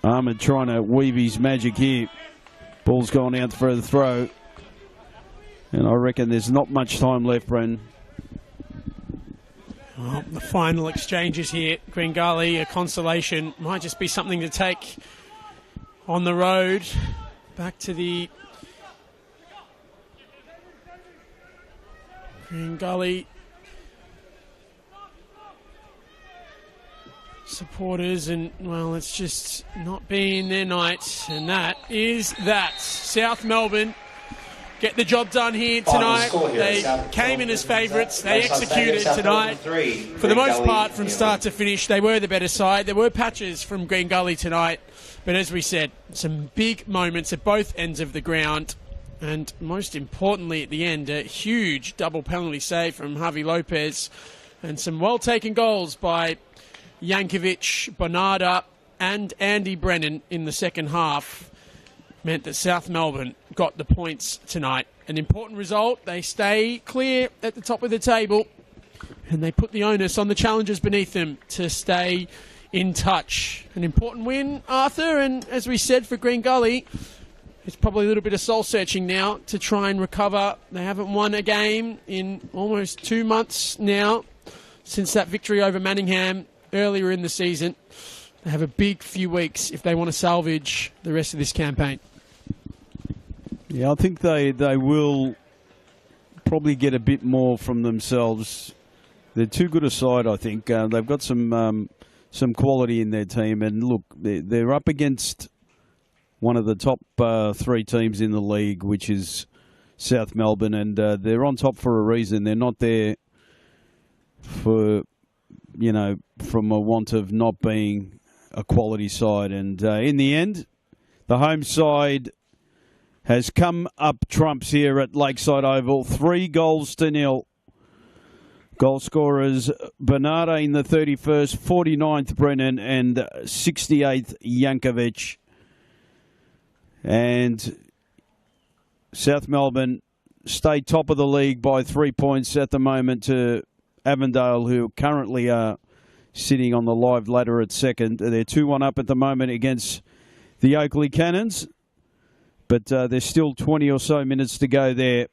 Ahmed trying to weave his magic here. Ball's gone out for the throw. And I reckon there's not much time left, Brendan. Well, the final exchanges here. Green Gully, a consolation. Might just be something to take on the road. Back to the Green Gully supporters, and well, it's just not been their night, and that is that. South Melbourne get the job done here tonight. They came in as favourites. They executed tonight. For the most part, from start to finish, they were the better side. There were patches from Green Gully tonight, but as we said, some big moments at both ends of the ground. And most importantly, at the end, a huge double penalty save from Javi Lopez, and some well-taken goals by Yankovic, Bernarda and Andy Brennan in the second half meant that South Melbourne got the points tonight. An important result. They stay clear at the top of the table, and they put the onus on the challengers beneath them to stay in touch. An important win, Arthur, and as we said, for Green Gully, it's probably a little bit of soul-searching now to try and recover. They haven't won a game in almost 2 months now since that victory over Manningham earlier in the season. They have a big few weeks if they want to salvage the rest of this campaign. Yeah, I think they will probably get a bit more from themselves. They're too good a side, I think. They've got some quality in their team. And look, they're up against one of the top 3 teams in the league, which is South Melbourne. And they're on top for a reason. They're not there for, from a want of not being a quality side. And in the end, the home side has come up trumps here at Lakeside Oval. 3-0. Goal scorers Bernarda in the 31st, 49th Brennan, and 68th Yankovic. And South Melbourne stay top of the league by 3 points at the moment to Avondale, who currently are sitting on the live ladder at second. They're 2-1 up at the moment against the Oakley Cannons. But there's still 20 or so minutes to go there.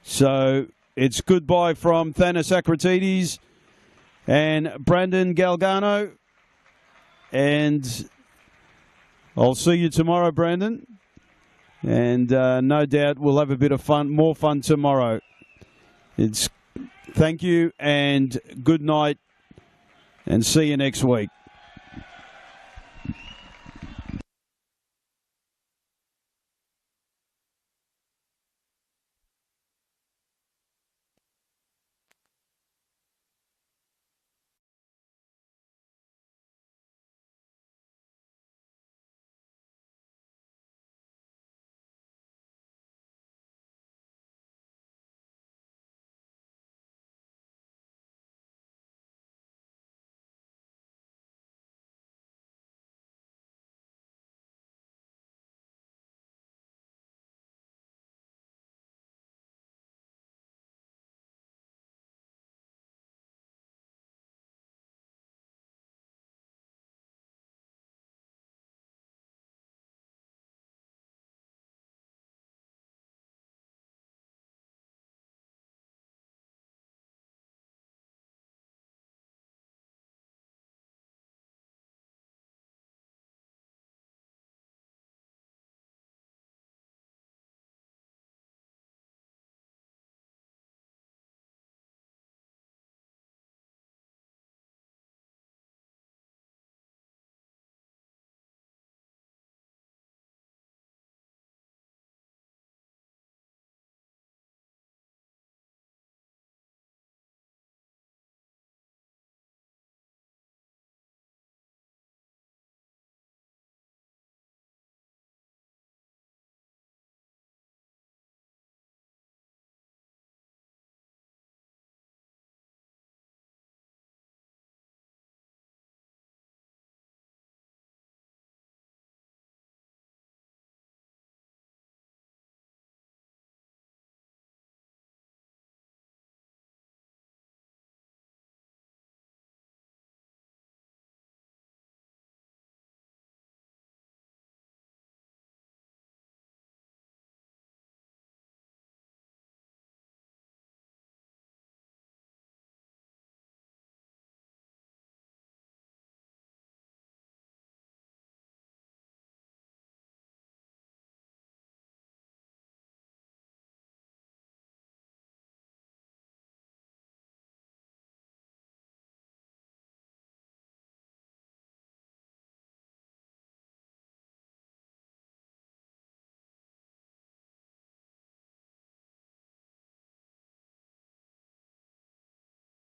So it's goodbye from Thanos Akratides and Brandon Galgano. And I'll see you tomorrow, Brandon. And no doubt we'll have a bit of fun, more fun tomorrow. Thank you and good night. And see you next week.